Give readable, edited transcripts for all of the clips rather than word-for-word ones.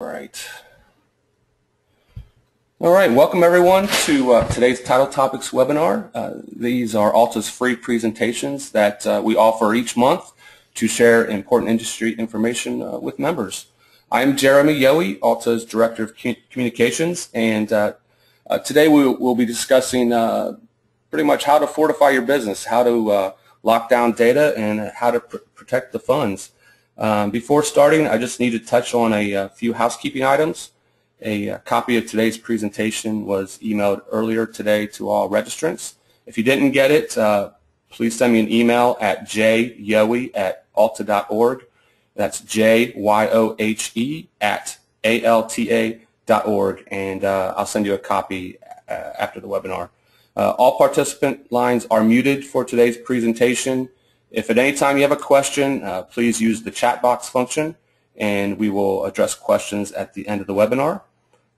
All right, welcome everyone to today's Title Topics webinar. These are Alta's free presentations that we offer each month to share important industry information with members. I'm Jeremy Yohe, Alta's Director of Communications, and today we'll be discussing pretty much how to fortify your business, how to lock down data, and how to protect the funds. Before starting, I just need to touch on a few housekeeping items. A copy of today's presentation was emailed earlier today to all registrants. If you didn't get it, please send me an email at jyohe@alta.org. That's jyohe@alta.org, and I'll send you a copy after the webinar. All participant lines are muted for today's presentation. If at any time you have a question, please use the chat box function, and we will address questions at the end of the webinar.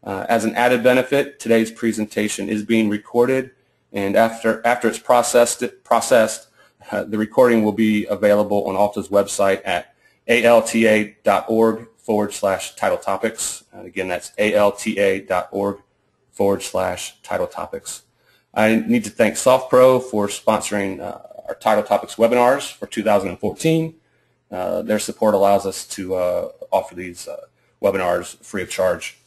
As an added benefit, today's presentation is being recorded, and after it's processed, the recording will be available on Alta's website at alta.org/title topics. And again, that's alta.org/title topics. I need to thank SoftPro for sponsoring our Title Topics webinars for 2014. Their support allows us to offer these webinars free of charge.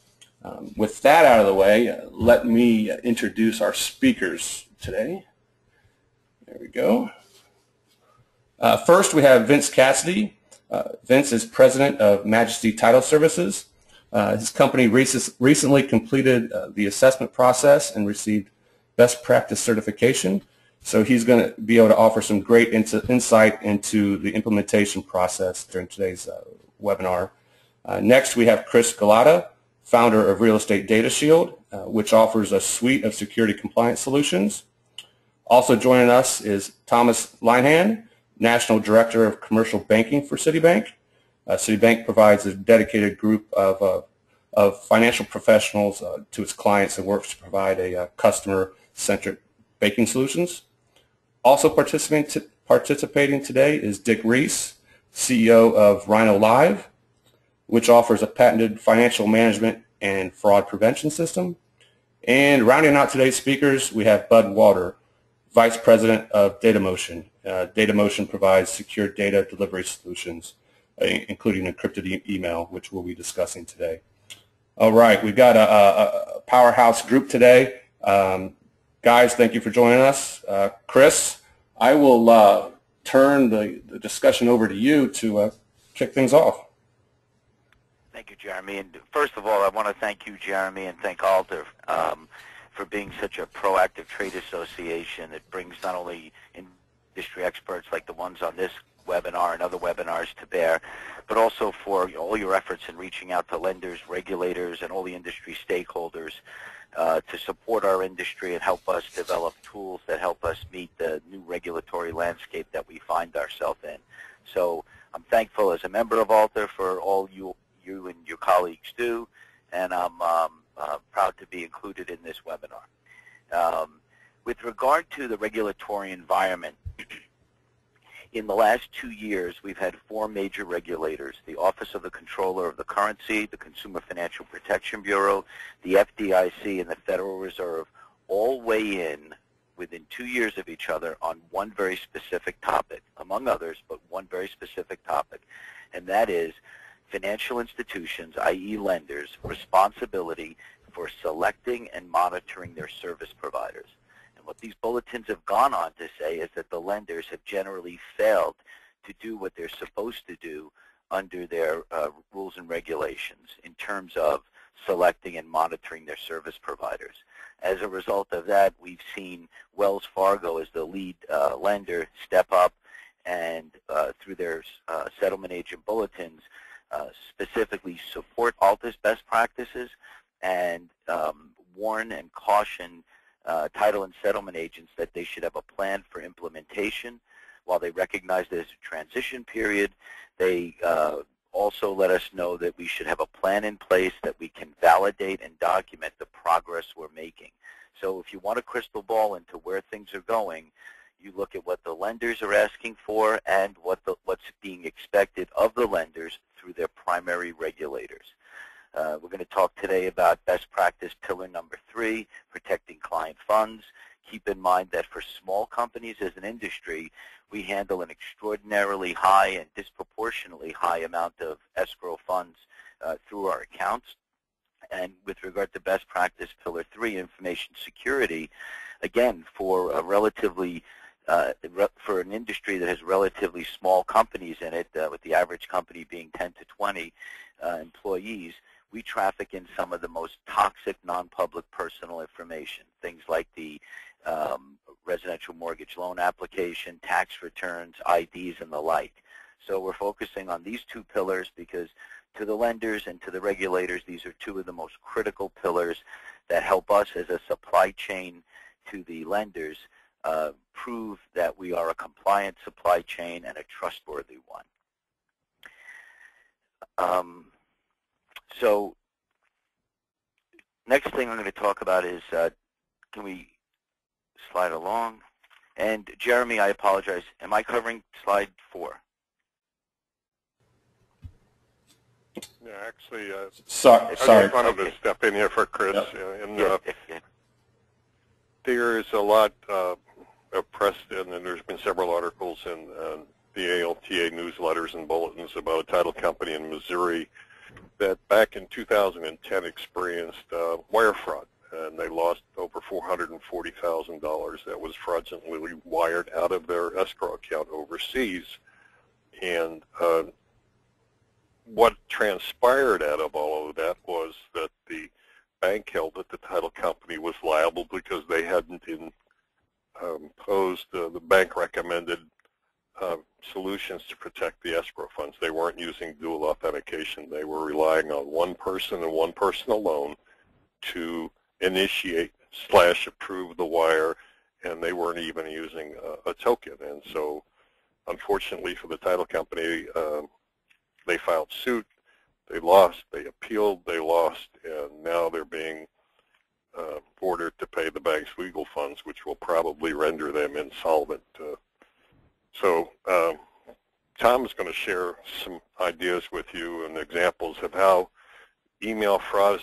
With that out of the way, let me introduce our speakers today. There we go. First, we have Vince Cassidy. Vince is president of Majesty Title Services. His company recently completed the assessment process and received best practice certification. So he's going to be able to offer some great insight into the implementation process during today's webinar. Next, we have Chris Gulotta, founder of Real Estate Data Shield, which offers a suite of security compliance solutions. Also joining us is Thomas Linehan, National Director of Commercial Banking for Citibank. Citibank provides a dedicated group of financial professionals to its clients and works to provide a customer-centric banking solutions. Also participating today is Dick Reass, CEO of Rynoh Live, which offers a patented financial management and fraud prevention system. And rounding out today's speakers, we have Bud Walder, Vice President of DataMotion. DataMotion provides secure data delivery solutions, including encrypted email, which we'll be discussing today. All right, we've got a powerhouse group today. Guys, thank you for joining us. Chris, I will turn the discussion over to you to kick things off. Thank you, Jeremy. And first of all, I want to thank you, Jeremy, and thank Alta for being such a proactive trade association that brings not only industry experts like the ones on this webinar and other webinars to bear, but also for all your efforts in reaching out to lenders, regulators, and all the industry stakeholders to support our industry and help us develop tools that help us meet the new regulatory landscape that we find ourselves in. So I'm thankful as a member of Alta for all you and your colleagues do, and I'm proud to be included in this webinar. With regard to the regulatory environment, in the last 2 years, we've had 4 major regulators: the Office of the Comptroller of the Currency, the Consumer Financial Protection Bureau, the FDIC, and the Federal Reserve, all weigh in within 2 years of each other on one very specific topic, among others, but one very specific topic, and that is financial institutions, i.e. lenders, responsibility for selecting and monitoring their service providers. And what these bulletins have gone on to say is that the lenders have generally failed to do what they're supposed to do under their rules and regulations in terms of selecting and monitoring their service providers. As a result of that, we've seen Wells Fargo as the lead lender step up and through their settlement agent bulletins specifically support Alta's best practices and warn and caution title and settlement agents that they should have a plan for implementation. While they recognize there's a transition period, they also let us know that we should have a plan in place that we can validate and document the progress we're making. So if you want a crystal ball into where things are going, you look at what the lenders are asking for and what's being expected of the lenders through their primary regulators. We're going to talk today about best practice pillar number 3, protecting client funds. Keep in mind that for small companies as an industry, we handle an extraordinarily high and disproportionately high amount of escrow funds through our accounts. And with regard to best practice pillar 3, information security, again, for a relatively for an industry that has relatively small companies in it, with the average company being 10 to 20 employees, we traffic in some of the most toxic non-public personal information, things like the residential mortgage loan application, tax returns, IDs, and the like. So we're focusing on these 2 pillars because to the lenders and to the regulators, these are 2 of the most critical pillars that help us as a supply chain to the lenders prove that we are a compliant supply chain and a trustworthy one. So next thing I'm going to talk about is, can we slide along? And Jeremy, I apologize. Am I covering slide 4? Yeah, actually, Sorry. I just wanted to step in here for Chris. There's a lot of press, and there's been several articles in the ALTA newsletters and bulletins about a title company in Missouri that back in 2010 experienced wire fraud, and they lost over $440,000 that was fraudulently wired out of their escrow account overseas. And what transpired out of all of that was that the bank held that the title company was liable because they hadn't imposed the bank recommended solutions to protect the escrow funds. They weren't using dual authentication. They were relying on one person and one person alone to initiate / approve the wire, and they weren't even using a token. And so unfortunately for the title company, they filed suit, they lost, they appealed, they lost, and now they're being ordered to pay the bank's legal funds, which will probably render them insolvent. So Tom is going to share some ideas with you and examples of how email fraud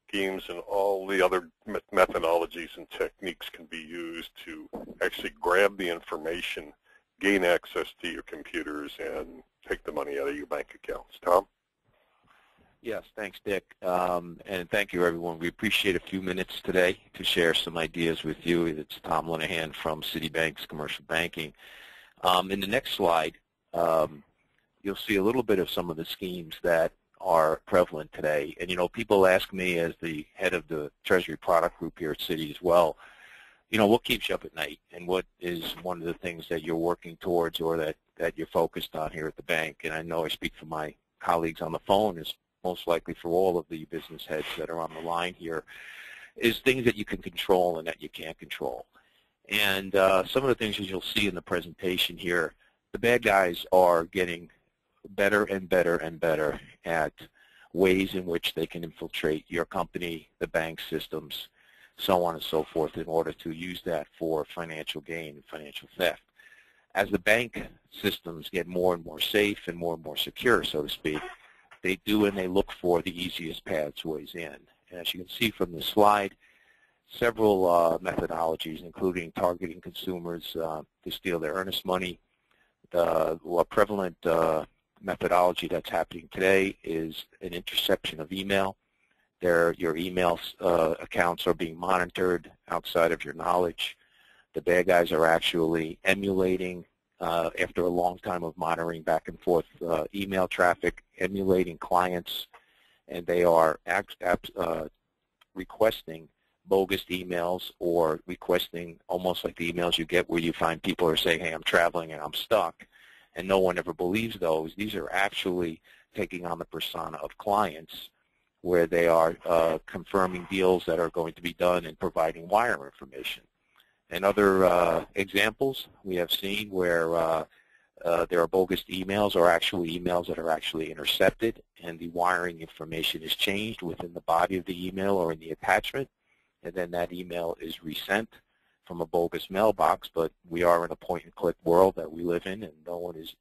schemes and all the other methodologies and techniques can be used to actually grab the information, gain access to your computers, and take the money out of your bank accounts. Tom? Yes, thanks, Dick. And thank you, everyone. We appreciate a few minutes today to share some ideas with you. It's Tom Linehan from Citibank's Commercial Banking. In the next slide, you'll see a little bit of some of the schemes that are prevalent today. And, you know, people ask me as the head of the Treasury Product Group here at Citi as well, you know, what keeps you up at night and what is one of the things that you're working towards or that you're focused on here at the bank? And I know I speak for my colleagues on the phone, is most likely for all of the business heads that are on the line here, is things that you can control and that you can't control. And some of the things that you'll see in the presentation here, the bad guys are getting better and better and better at ways in which they can infiltrate your company, the bank systems, so on and so forth, in order to use that for financial gain and financial theft. As the bank systems get more and more safe and more secure, so to speak, they do and they look for the easiest pathways in. And as you can see from the slide, several methodologies, including targeting consumers to steal their earnest money. The prevalent methodology that's happening today is an interception of email. Your email accounts are being monitored outside of your knowledge. The bad guys are actually emulating, after a long time of monitoring back and forth email traffic, emulating clients, and they are requesting bogus emails or requesting almost like the emails you get where you find people are saying, hey, I'm traveling and I'm stuck, and no one ever believes those. These are actually taking on the persona of clients where they are confirming deals that are going to be done and providing wire information. And other examples we have seen where there are bogus emails or actual emails that are actually intercepted, and the wiring information is changed within the body of the email or in the attachment, and then that email is resent from a bogus mailbox. But we are in a point-and-click world that we live in, and no one is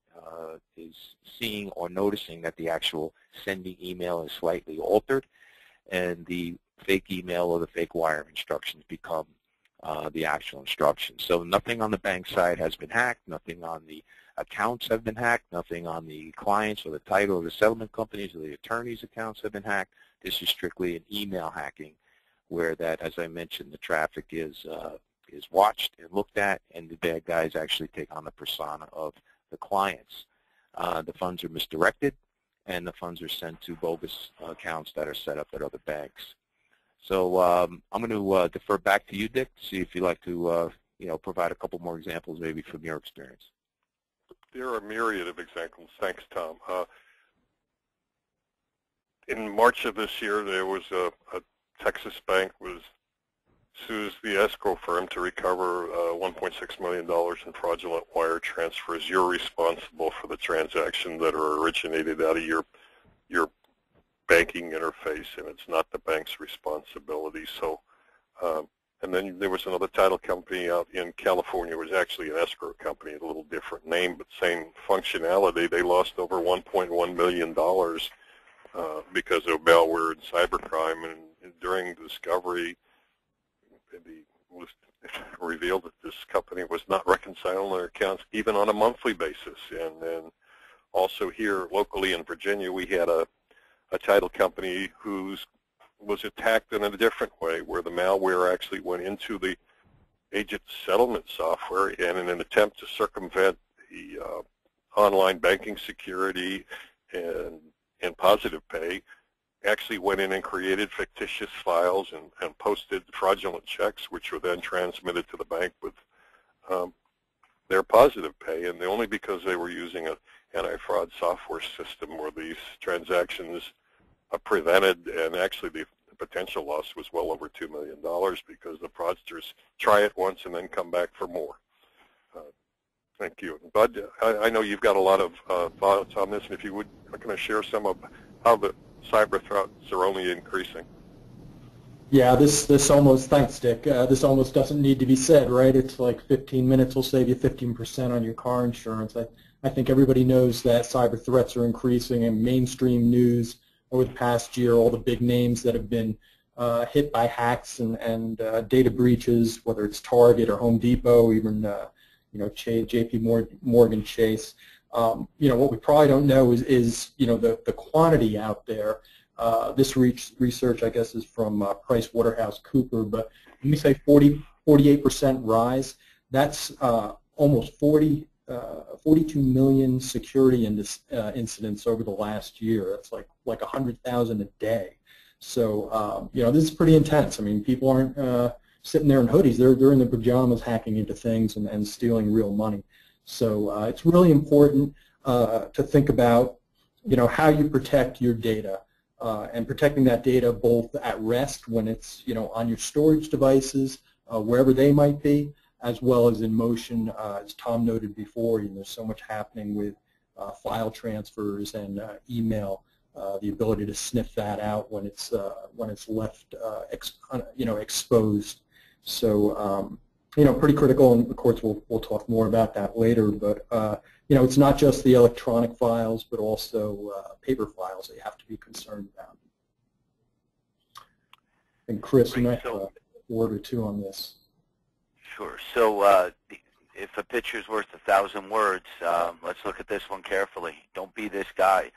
seeing or noticing that the actual sending email is slightly altered, and the fake email or the fake wire instructions become the actual instructions. So nothing on the bank side has been hacked, nothing on the accounts have been hacked, nothing on the clients or the title or the settlement companies or the attorneys' accounts have been hacked. This is strictly an email hacking where that, as I mentioned, the traffic is watched and looked at, and the bad guys actually take on the persona of the clients. The funds are misdirected, and the funds are sent to bogus accounts that are set up at other banks. So I'm going to defer back to you, Dick, to see if you'd like to provide a couple more examples maybe from your experience. There are a myriad of examples. Thanks, Tom. In March of this year, there was a Texas bank sues the escrow firm to recover $1.6 million in fraudulent wire transfers. You're responsible for the transactions that are originated out of your banking interface, and it's not the bank's responsibility. So, and then there was another title company out in California. It was actually an escrow company, a little different name, but same functionality. They lost over $1.1 million because of malware and cybercrime, and during discovery, it was revealed that this company was not reconciling their accounts even on a monthly basis. And then also here locally in Virginia, we had a title company whose was attacked in a different way, where the malware actually went into the agent settlement software, and in an attempt to circumvent the online banking security and positive pay, actually went in and created fictitious files and posted fraudulent checks, which were then transmitted to the bank with their positive pay, and only because they were using an anti-fraud software system where these transactions prevented, and actually the potential loss was well over $2 million because the fraudsters try it once and then come back for more. Thank you. Bud, I know you've got a lot of thoughts on this, and if you would, can I share some of how the cyber threats are only increasing? Yeah, this almost, thanks Dick, this almost doesn't need to be said, right? It's like 15 minutes will save you 15% on your car insurance. I think everybody knows that cyber threats are increasing in mainstream news over the past year. All the big names that have been hit by hacks and data breaches, whether it's Target or Home Depot, even JP Morgan Chase. What we probably don't know is the quantity out there. This research, I guess, is from PricewaterhouseCoopers, but when we say 48% rise, that's almost 42 million security incidents over the last year. That's like 100,000 a day. So this is pretty intense. I mean, people aren't sitting there in hoodies. They're in their pajamas hacking into things and stealing real money. So it's really important to think about how you protect your data. And protecting that data both at rest when it's on your storage devices, wherever they might be, as well as in motion. As Tom noted before, there's so much happening with file transfers and email. The ability to sniff that out when it's left exposed. So pretty critical, and of course we'll talk more about that later. But it's not just the electronic files, but also paper files that you have to be concerned about. And Chris, you might have a word or two on this. Sure. So if a picture's worth 1,000 words, let's look at this one carefully. Don't be this guy.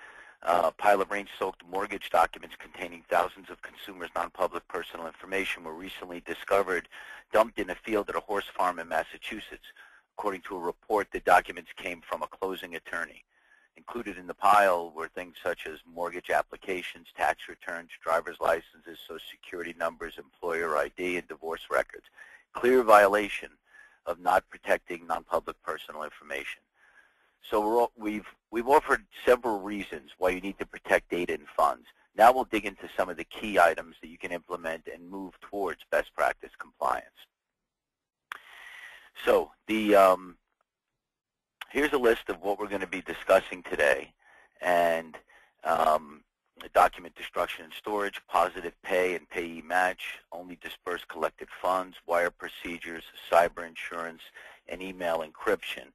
A pile of rain-soaked mortgage documents containing thousands of consumers' non-public personal information were recently discovered dumped in a field at a horse farm in Massachusetts. According to a report, the documents came from a closing attorney. Included in the pile were things such as mortgage applications, tax returns, driver's licenses, social security numbers, employer ID, and divorce records. Clear violation of not protecting non-public personal information. So we've offered several reasons why you need to protect data and funds. Now we'll dig into some of the key items that you can implement and move towards best practice compliance. So here's a list of what we're going to be discussing today, and document destruction and storage, positive pay and payee match, only disperse collected funds, wire procedures, cyber insurance, and email encryption.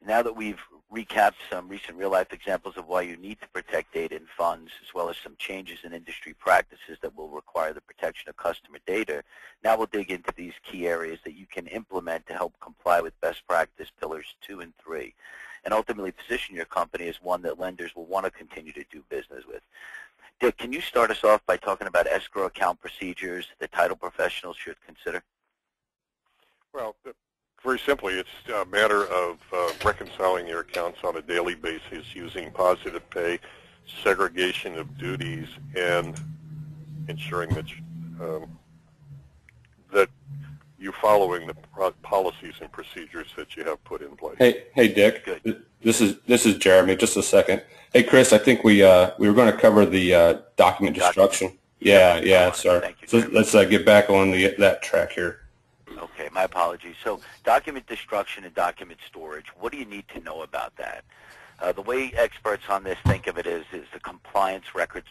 Now that we've recapped some recent real-life examples of why you need to protect data and funds, as well as some changes in industry practices that will require the protection of customer data, now we'll dig into these key areas that you can implement to help comply with best practice pillars 2 and 3, and ultimately position your company as one that lenders will want to continue to do business with. Dick, can you start us off by talking about escrow account procedures that title professionals should consider? Well, very simply, it's a matter of reconciling your accounts on a daily basis using positive pay, segregation of duties, and ensuring that that you're following the policies and procedures that you have put in place. Hey, Dick. Good. This is Jeremy. Just a second. Hey, Chris. I think we were going to cover the document destruction. Yeah. Sorry. So let's get back on that track here. Okay, my apologies. So document destruction and document storage, what do you need to know about that? The way experts on this think of it is the compliant records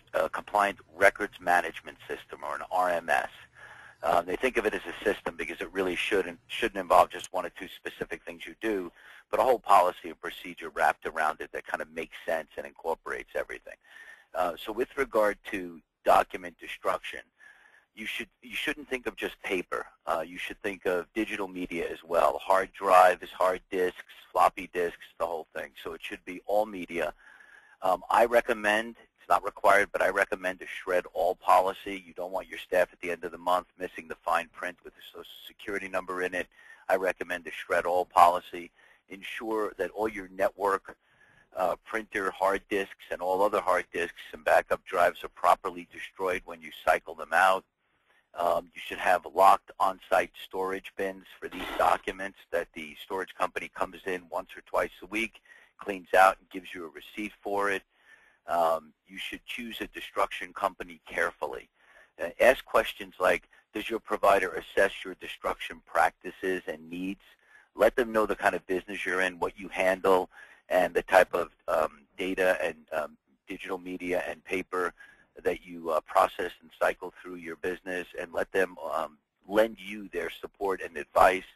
management system, or an RMS. They think of it as a system because it really shouldn't involve just one or two specific things you do, but a whole policy and procedure wrapped around it that kind of makes sense and incorporates everything. So with regard to document destruction, you shouldn't think of just paper. You should think of digital media as well. Hard drives, hard disks, floppy disks, the whole thing. So it should be all media. I recommend, it's not required, but I recommend a shred all policy. You don't want your staff at the end of the month missing the fine print with the Social Security number in it. I recommend a shred all policy. Ensure that all your network, printer, hard disks, and all other hard disks and backup drives are properly destroyed when you cycle them out. You should have locked on-site storage bins for these documents that the storage company comes in once or twice a week, cleans out, and gives you a receipt for it. You should choose a destruction company carefully. Ask questions like, does your provider assess your destruction practices and needs? Let them know the kind of business you're in, what you handle, and the type of data and digital media and paper that you process and cycle through your business, and let them lend you their support and advice.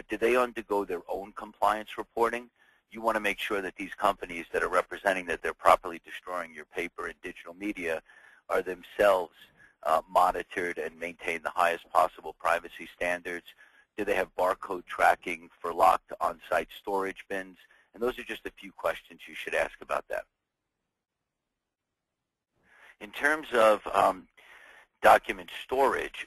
Do they undergo their own compliance reporting? You want to make sure that these companies that are representing that they're properly destroying your paper and digital media are themselves monitored and maintain the highest possible privacy standards. Do they have barcode tracking for locked on-site storage bins? And those are just a few questions you should ask about that. In terms of document storage,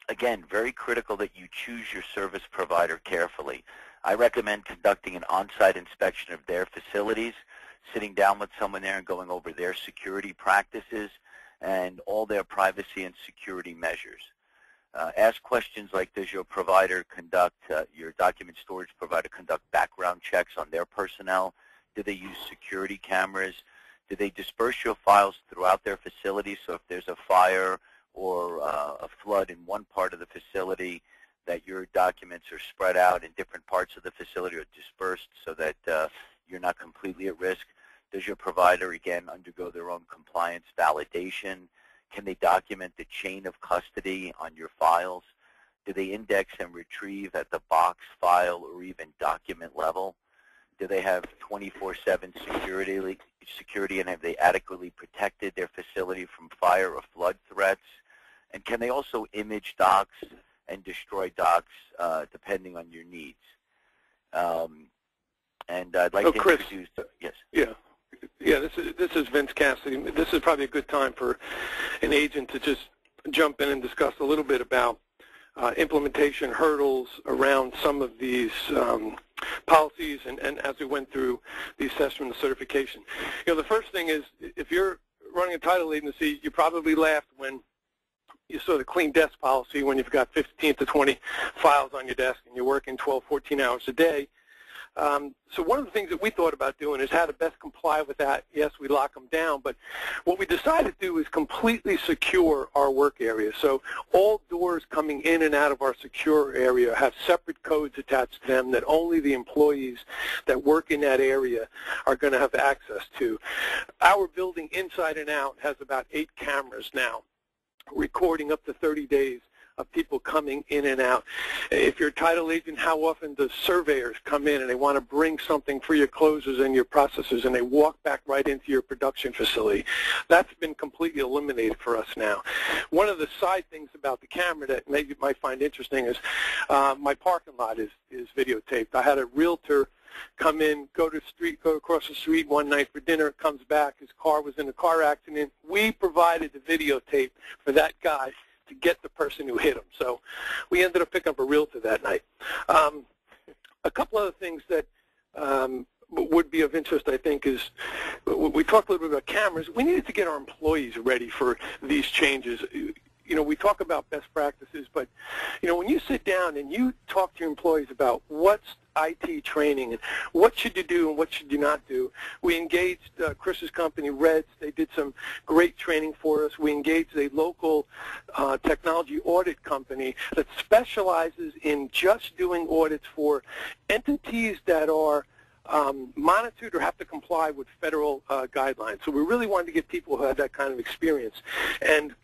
again, very critical that you choose your service provider carefully. I recommend conducting an on-site inspection of their facilities, sitting down with someone there and going over their security practices and all their privacy and security measures. Ask questions like, does your provider conduct, your document storage provider conduct background checks on their personnel? Do they use security cameras? Do they disperse your files throughout their facility, so if there's a fire or a flood in one part of the facility, that your documents are spread out in different parts of the facility or dispersed so that you're not completely at risk? Does your provider, again, undergo their own compliance validation? Can they document the chain of custody on your files? Do they index and retrieve at the box, file, or even document level? Do they have 24/7 security, and have they adequately protected their facility from fire or flood threats? And can they also image docs and destroy docs depending on your needs? And I'd like to Chris, introduce... Yes. Yeah, this is Vince Cassidy. This is probably a good time for an agent to just jump in and discuss a little bit about implementation hurdles around some of these policies and as we went through the assessment and certification. You know, the first thing is, if you're running a title agency, you probably laughed when you saw the clean desk policy when you've got 15 to 20 files on your desk and you're working 12, 14 hours a day. So one of the things that we thought about doing is how to best comply with that. Yes, we lock them down, but what we decided to do is completely secure our work area. So all doors coming in and out of our secure area have separate codes attached to them that only the employees that work in that area are going to have access to. Our building inside and out has about 8 cameras now, recording up to 30 days of people coming in and out. If you're a title agent, how often does surveyors come in and they want to bring something for your closers and your processors, and they walk back right into your production facility? That's been completely eliminated for us now. One of the side things about the camera that maybe you might find interesting is my parking lot is videotaped. I had a realtor come in, go across the street one night for dinner, comes back, his car was in a car accident. We provided the videotape for that guy to get the person who hit him. So we ended up picking up a realtor that night. A couple other things that would be of interest, I think, is we talked a little bit about cameras. We needed to get our employees ready for these changes. You know, we talk about best practices, but, you know, when you sit down and you talk to your employees about what's IT training and what should you do and what should you not do, we engaged Chris's company, Reass. They did some great training for us. We engaged a local technology audit company that specializes in just doing audits for entities that are monitored or have to comply with federal guidelines. So we really wanted to get people who had that kind of experience. And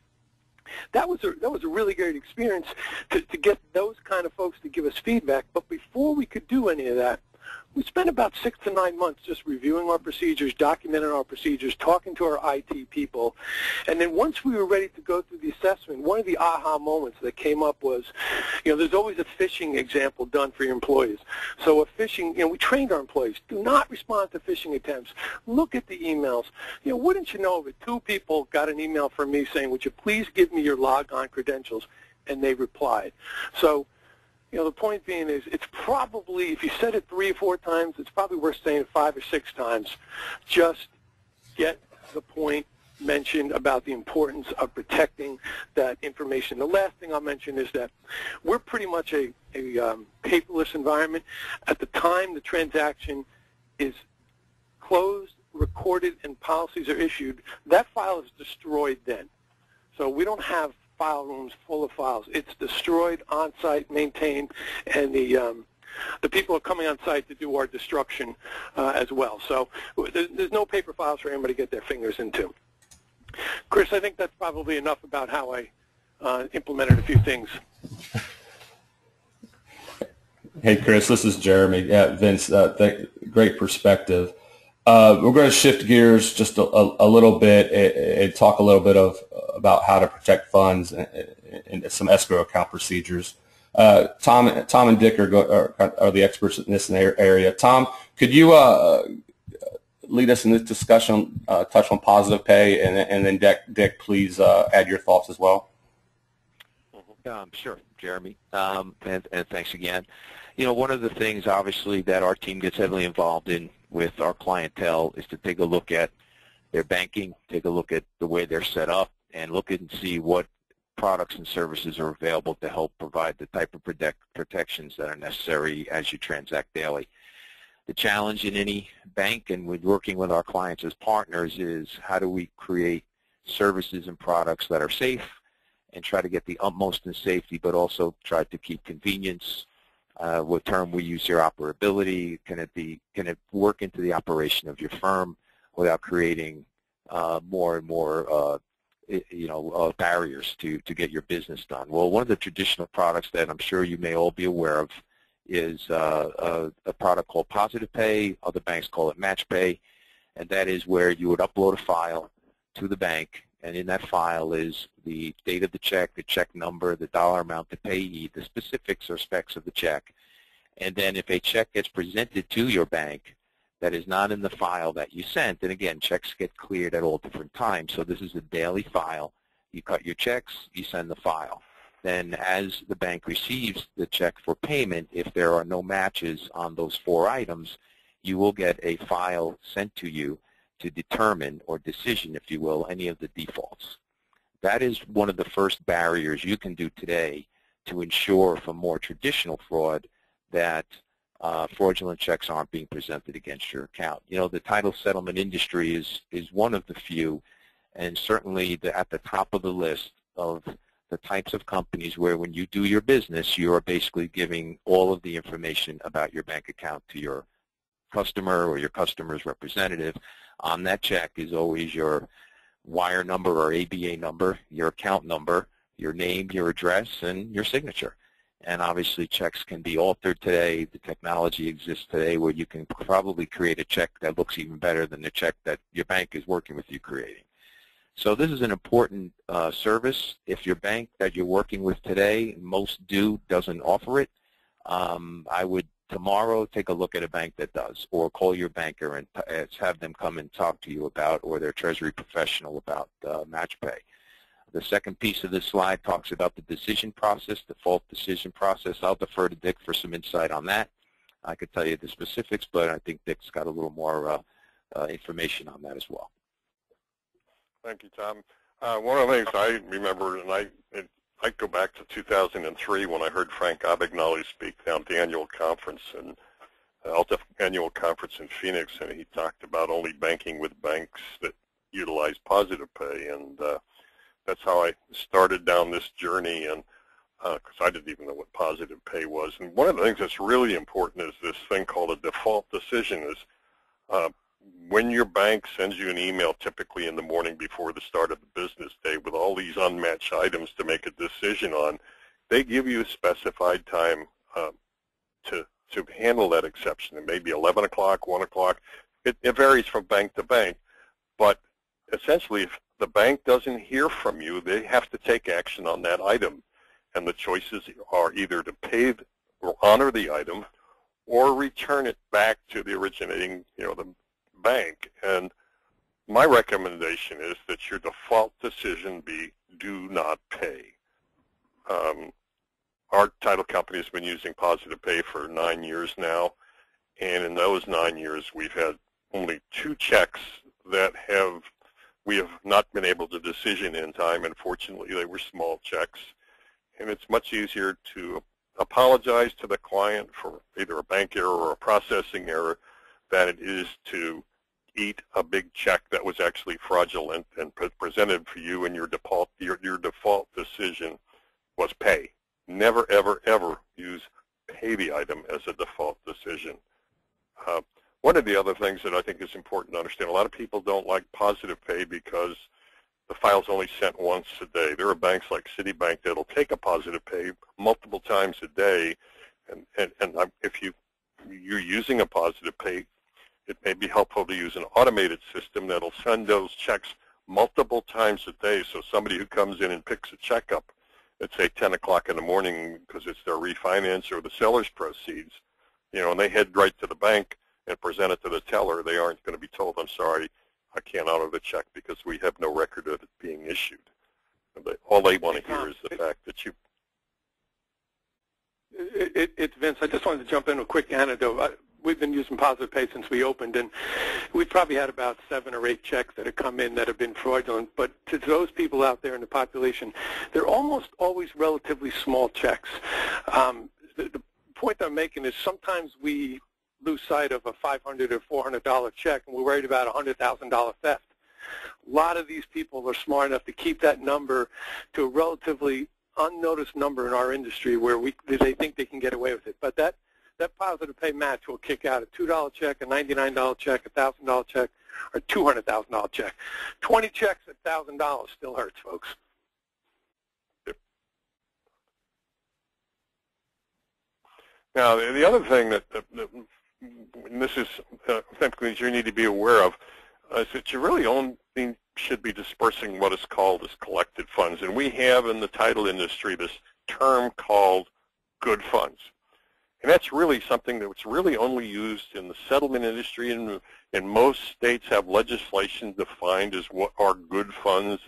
that was a really great experience to get those kind of folks to give us feedback. But before we could do any of that, we spent about 6 to 9 months just reviewing our procedures, documenting our procedures, talking to our IT people. And then once we were ready to go through the assessment, one of the aha moments that came up was, you know, there's always a phishing example done for your employees. So a phishing, you know, we trained our employees, do not respond to phishing attempts. Look at the emails. You know, wouldn't you know of it, 2 people got an email from me saying, would you please give me your logon credentials? And they replied. So, you know, the point being is it's probably, if you said it 3 or 4 times, it's probably worth saying it 5 or 6 times. Just get the point mentioned about the importance of protecting that information. The last thing I'll mention is that we're pretty much a paperless environment. At the time the transaction is closed, recorded, and policies are issued, that file is destroyed then. So we don't have file rooms full of files. It's destroyed on-site, maintained, and the people are coming on site to do our destruction as well. So there's no paper files for anybody to get their fingers into. Chris, I think that's probably enough about how I implemented a few things. Hey, Chris, this is Jeremy. Yeah, Vince, great perspective. We're going to shift gears just a little bit and talk a little bit about how to protect funds and some escrow account procedures. Tom and Dick are the experts in this area. Tom, could you lead us in this discussion, touch on positive pay, and then Dick, please add your thoughts as well. Sure, Jeremy, and thanks again. You know, one of the things, obviously, that our team gets heavily involved in with our clientele is to take a look at their banking, take a look at the way they're set up, and look and see what products and services are available to help provide the type of protections that are necessary as you transact daily. The challenge in any bank and with working with our clients as partners is how do we create services and products that are safe and try to get the utmost in safety, but also try to keep convenience. What term we use here, operability. Can it work into the operation of your firm without creating more and more barriers to get your business done? Well, one of the traditional products that I'm sure you may all be aware of is a product called Positive Pay. Other banks call it Match Pay, and that is where you would upload a file to the bank, and in that file is the date of the check number, the dollar amount, the payee, the specifics or specs of the check. And then if a check gets presented to your bank that is not in the file that you sent, and again, checks get cleared at all different times, so this is a daily file. You cut your checks, you send the file. Then as the bank receives the check for payment, if there are no matches on those 4 items, you will get a file sent to you to determine, or decision, if you will, any of the defaults. That is one of the first barriers you can do today to ensure from more traditional fraud that fraudulent checks aren't being presented against your account. You know, the title settlement industry is one of the few, and certainly at the top of the list of the types of companies where when you do your business, you are basically giving all of the information about your bank account to your customer or your customer's representative. On that check is always your wire number or ABA number, your account number, your name, your address, and your signature. And obviously checks can be altered today. The technology exists today where you can probably create a check that looks even better than the check that your bank is working with you creating. So this is an important service. If your bank that you're working with today, most do, doesn't offer it, I would tomorrow take a look at a bank that does, or call your banker and have them come and talk to you about, or their treasury professional about MatchPay. The second piece of this slide talks about the decision process, default decision process. I'll defer to Dick for some insight on that. I could tell you the specifics, but I think Dick's got a little more information on that as well. Thank you, Tom. One of the things I remember, and I go back to 2003 when I heard Frank Abagnale speak down at the annual conference, and annual conference in Phoenix, and he talked about only banking with banks that utilize positive pay, and that's how I started down this journey, and because I didn't even know what positive pay was. And one of the things that's really important is this thing called a default decision. Is when your bank sends you an email, typically in the morning before the start of the business day, with all these unmatched items to make a decision on, they give you a specified time to handle that exception. It may be 11 o'clock, 1 o'clock. It varies from bank to bank, but essentially, if the bank doesn't hear from you, they have to take action on that item. And the choices are either to pay or honor the item or return it back to the originating, the bank. And my recommendation is that your default decision be do not pay. Our title company has been using positive pay for 9 years now. And in those 9 years, we've had only 2 checks that we have not been able to decision in time, and fortunately they were small checks. And it's much easier to apologize to the client for either a bank error or a processing error than it is to eat a big check that was actually fraudulent and presented for you, and your default decision was pay. Never, ever, ever use pay the item as a default decision. One of the other things that I think is important to understand, a lot of people don't like positive pay because the file's only sent once a day. There are banks like Citibank that'll take a positive pay multiple times a day, and if you're using a positive pay, it may be helpful to use an automated system that'll send those checks multiple times a day. So somebody who comes in and picks a check up at, say, 10 o'clock in the morning because it's their refinance or the seller's proceeds, and they head right to the bank and present it to the teller, they aren't going to be told, I'm sorry, I can't honor the check because we have no record of it being issued. All they want to hear is the fact that you... It's Vince. I just wanted to jump in a quick anecdote. We've been using positive pay since we opened, and we've probably had about 7 or 8 checks that have come in that have been fraudulent. But to those people out there in the population, they're almost always relatively small checks. The point I'm making is sometimes we lose sight of a $500 or $400 check, and we're worried about a $100,000 theft. A lot of these people are smart enough to keep that number to a relatively unnoticed number in our industry where they think they can get away with it. But that positive pay match will kick out a $2 check, a $99 check, a $1,000 check, or $200,000 check. 20 checks at $1,000 still hurts, folks. Now, the other thing that and this is things you need to be aware of, is that you really only should be dispersing what is called as collected funds. And we have in the title industry this term called good funds. And that's really something that's really only used in the settlement industry, and most states have legislation defined as what are good funds,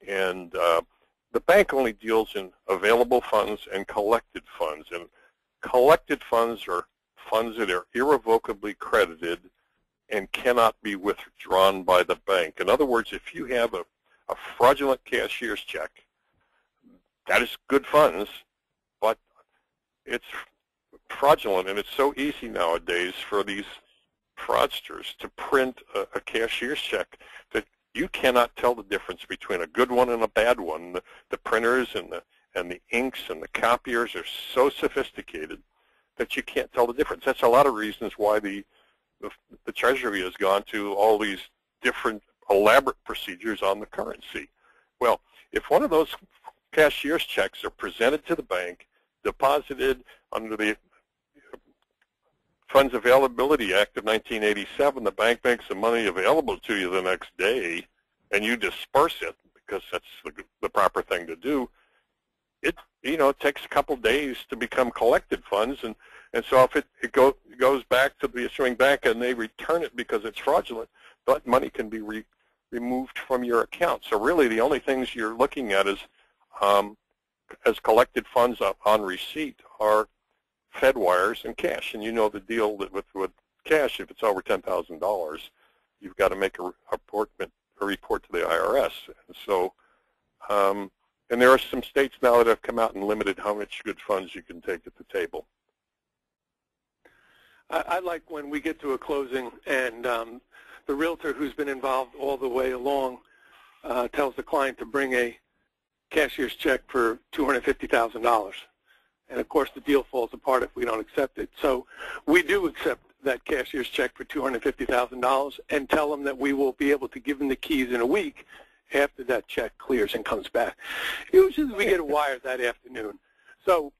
and the bank only deals in available funds and collected funds. And collected funds are funds that are irrevocably credited and cannot be withdrawn by the bank. In other words, if you have a fraudulent cashier's check, that is good funds, but it's fraudulent, and it's so easy nowadays for these fraudsters to print a cashier's check that you cannot tell the difference between a good one and a bad one. The printers and the inks and the copiers are so sophisticated that you can't tell the difference. That's a lot of reasons why the Treasury has gone to all these different elaborate procedures on the currency. Well, if one of those cashier's checks are presented to the bank, deposited under the Funds Availability Act of 1987. The bank makes the money available to you the next day, and you disperse it because that's the proper thing to do. It takes a couple days to become collected funds, and so if it goes back to the issuing bank and they return it because it's fraudulent, that money can be removed from your account. So really, the only things you're looking at is as collected funds on receipt are Fed wires and cash. And you know the deal that with cash, if it's over $10,000, you've got to make a report to the IRS. And so, and there are some states now that have come out and limited how much good funds you can take at the table. I like when we get to a closing and the realtor who's been involved all the way along tells the client to bring a cashier's check for $250,000. And of course the deal falls apart if we don't accept it. So we do accept that cashier's check for $250,000 and tell them that we will be able to give them the keys in a week after that check clears and comes back. Usually we get a wire that afternoon. So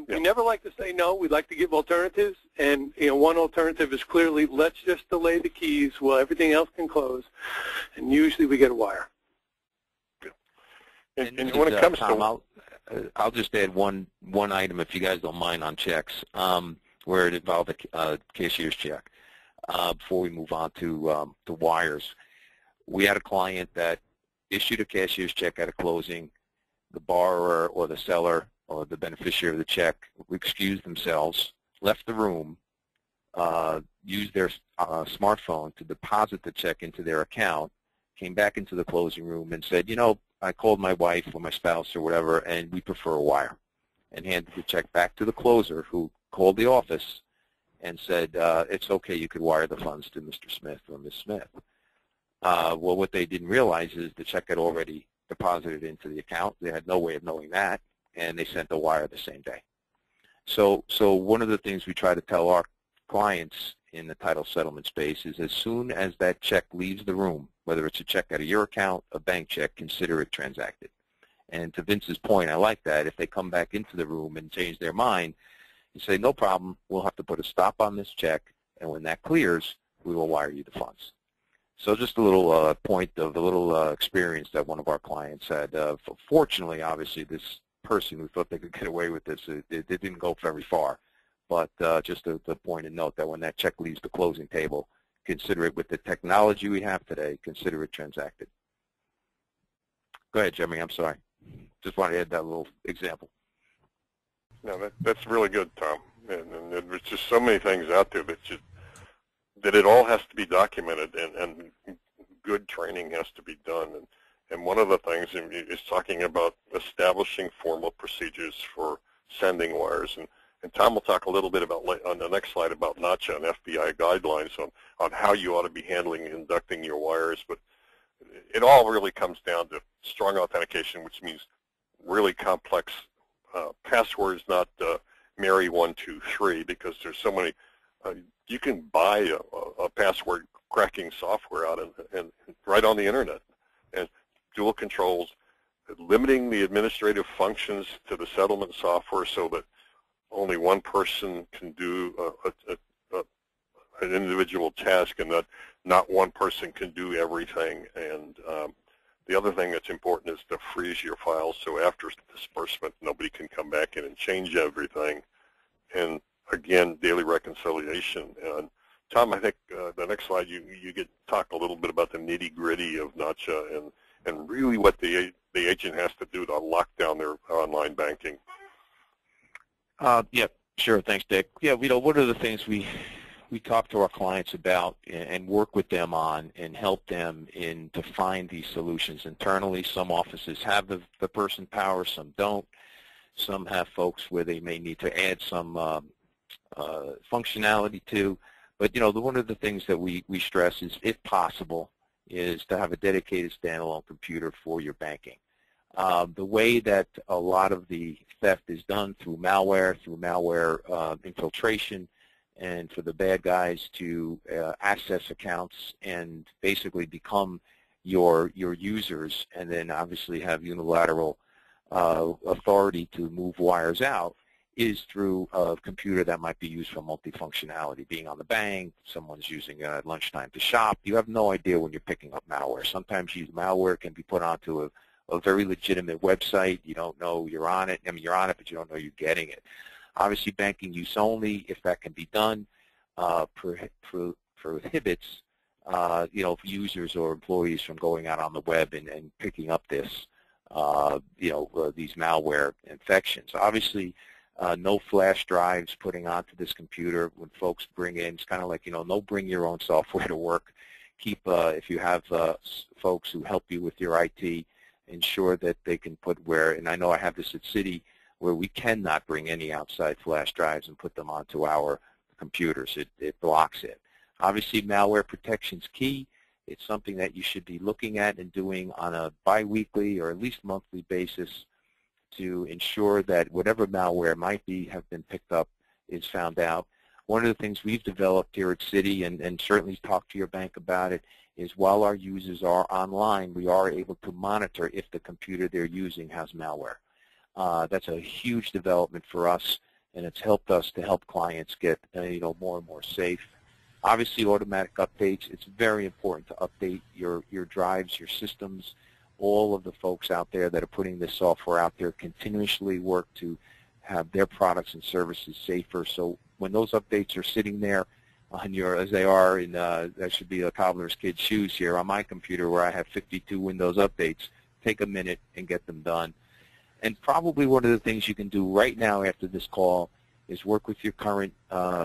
we never like to say no. We like to give alternatives, and one alternative is clearly let's just delay the keys while everything else can close, and usually we get a wire. And when it comes Tom, I'll just add one item, if you guys don't mind, on checks where it involved a cashier's check. Before we move on to wires, we had a client that issued a cashier's check at a closing. The borrower or the seller or the beneficiary of the check excused themselves, left the room, used their smartphone to deposit the check into their account, came back into the closing room and said, I called my wife or my spouse or whatever, and we prefer a wire, and handed the check back to the closer, who called the office and said, it's okay, you could wire the funds to Mr. Smith or Ms. Smith. Well, what they didn't realize is the check had already deposited into the account. They had no way of knowing that, and they sent the wire the same day. So one of the things we try to tell our clients in the title settlement space is as soon as that check leaves the room, whether it's a check out of your account, a bank check, consider it transacted. And to Vince's point, I like that. If they come back into the room and change their mind, you say, no problem, we'll have to put a stop on this check, and when that clears, we will wire you the funds. So just a little point of a little experience that one of our clients had. Fortunately, obviously, this person who thought they could get away with this, it didn't go very far. But just the point and note that when that check leaves the closing table, consider it, with the technology we have today, consider it transacted. Go ahead, Jeremy, I'm sorry. Just wanted to add that little example. No, that's really good, Tom. And there's just so many things out there that it all has to be documented, and good training has to be done. And one of the things is talking about establishing formal procedures for sending wires. And Tom will talk a little bit about on the next slide about NACHA and FBI guidelines on how you ought to be handling and conducting your wires. But it all really comes down to strong authentication, which means really complex passwords, not Mary 123, because there's so many. You can buy a password cracking software out and right on the internet, and dual controls, limiting the administrative functions to the settlement software so that only one person can do an individual task, and that not one person can do everything. And the other thing that's important is to freeze your files, so after disbursement, nobody can come back in and change everything. And again, daily reconciliation. And Tom, I think the next slide you talk a little bit about the nitty-gritty of NACHA and really what the agent has to do to lock down their online banking. Yeah, sure. Thanks, Dick. Yeah, one of the things we talk to our clients about and work with them on and help them to find these solutions internally. Some offices have the person power, some don't. Some have folks where they may need to add some functionality to. But one of the things that we stress is, if possible, is to have a dedicated standalone computer for your banking. The way that a lot of the theft is done through malware infiltration, and for the bad guys to access accounts and basically become your users, and then obviously have unilateral authority to move wires out is through a computer that might be used for multifunctionality, being on the bank, someone's using it at lunchtime to shop. You have no idea when you're picking up malware. Sometimes malware can be put onto a very legitimate website. You don't know you're on it. I mean, you're on it, but you don't know you're getting it. Obviously, banking use only, if that can be done, prohibits users or employees from going out on the web and picking up this, these malware infections. Obviously, no flash drives putting onto this computer when folks bring in. It's kind of like, no bring your own software to work. Keep, if you have folks who help you with your IT, ensure that they can put where, and I know I have this at Citi, where we cannot bring any outside flash drives and put them onto our computers. It blocks it. Obviously, malware protection is key. It's something that you should be looking at and doing on a biweekly or at least monthly basis to ensure that whatever malware might have been picked up is found out. One of the things we've developed here at Citi, and certainly talk to your bank about it, is while our users are online, we are able to monitor if the computer they're using has malware. That's a huge development for us, and it's helped us to help clients get more and more safe. Obviously, automatic updates. It's very important to update your drives, your systems. All of the folks out there that are putting this software out there continuously work to have their products and services safer. So when those updates are sitting there on as they are in, that should be a cobbler's kid's shoes here on my computer where I have 52 Windows updates, take a minute and get them done. And probably one of the things you can do right now after this call is work with your current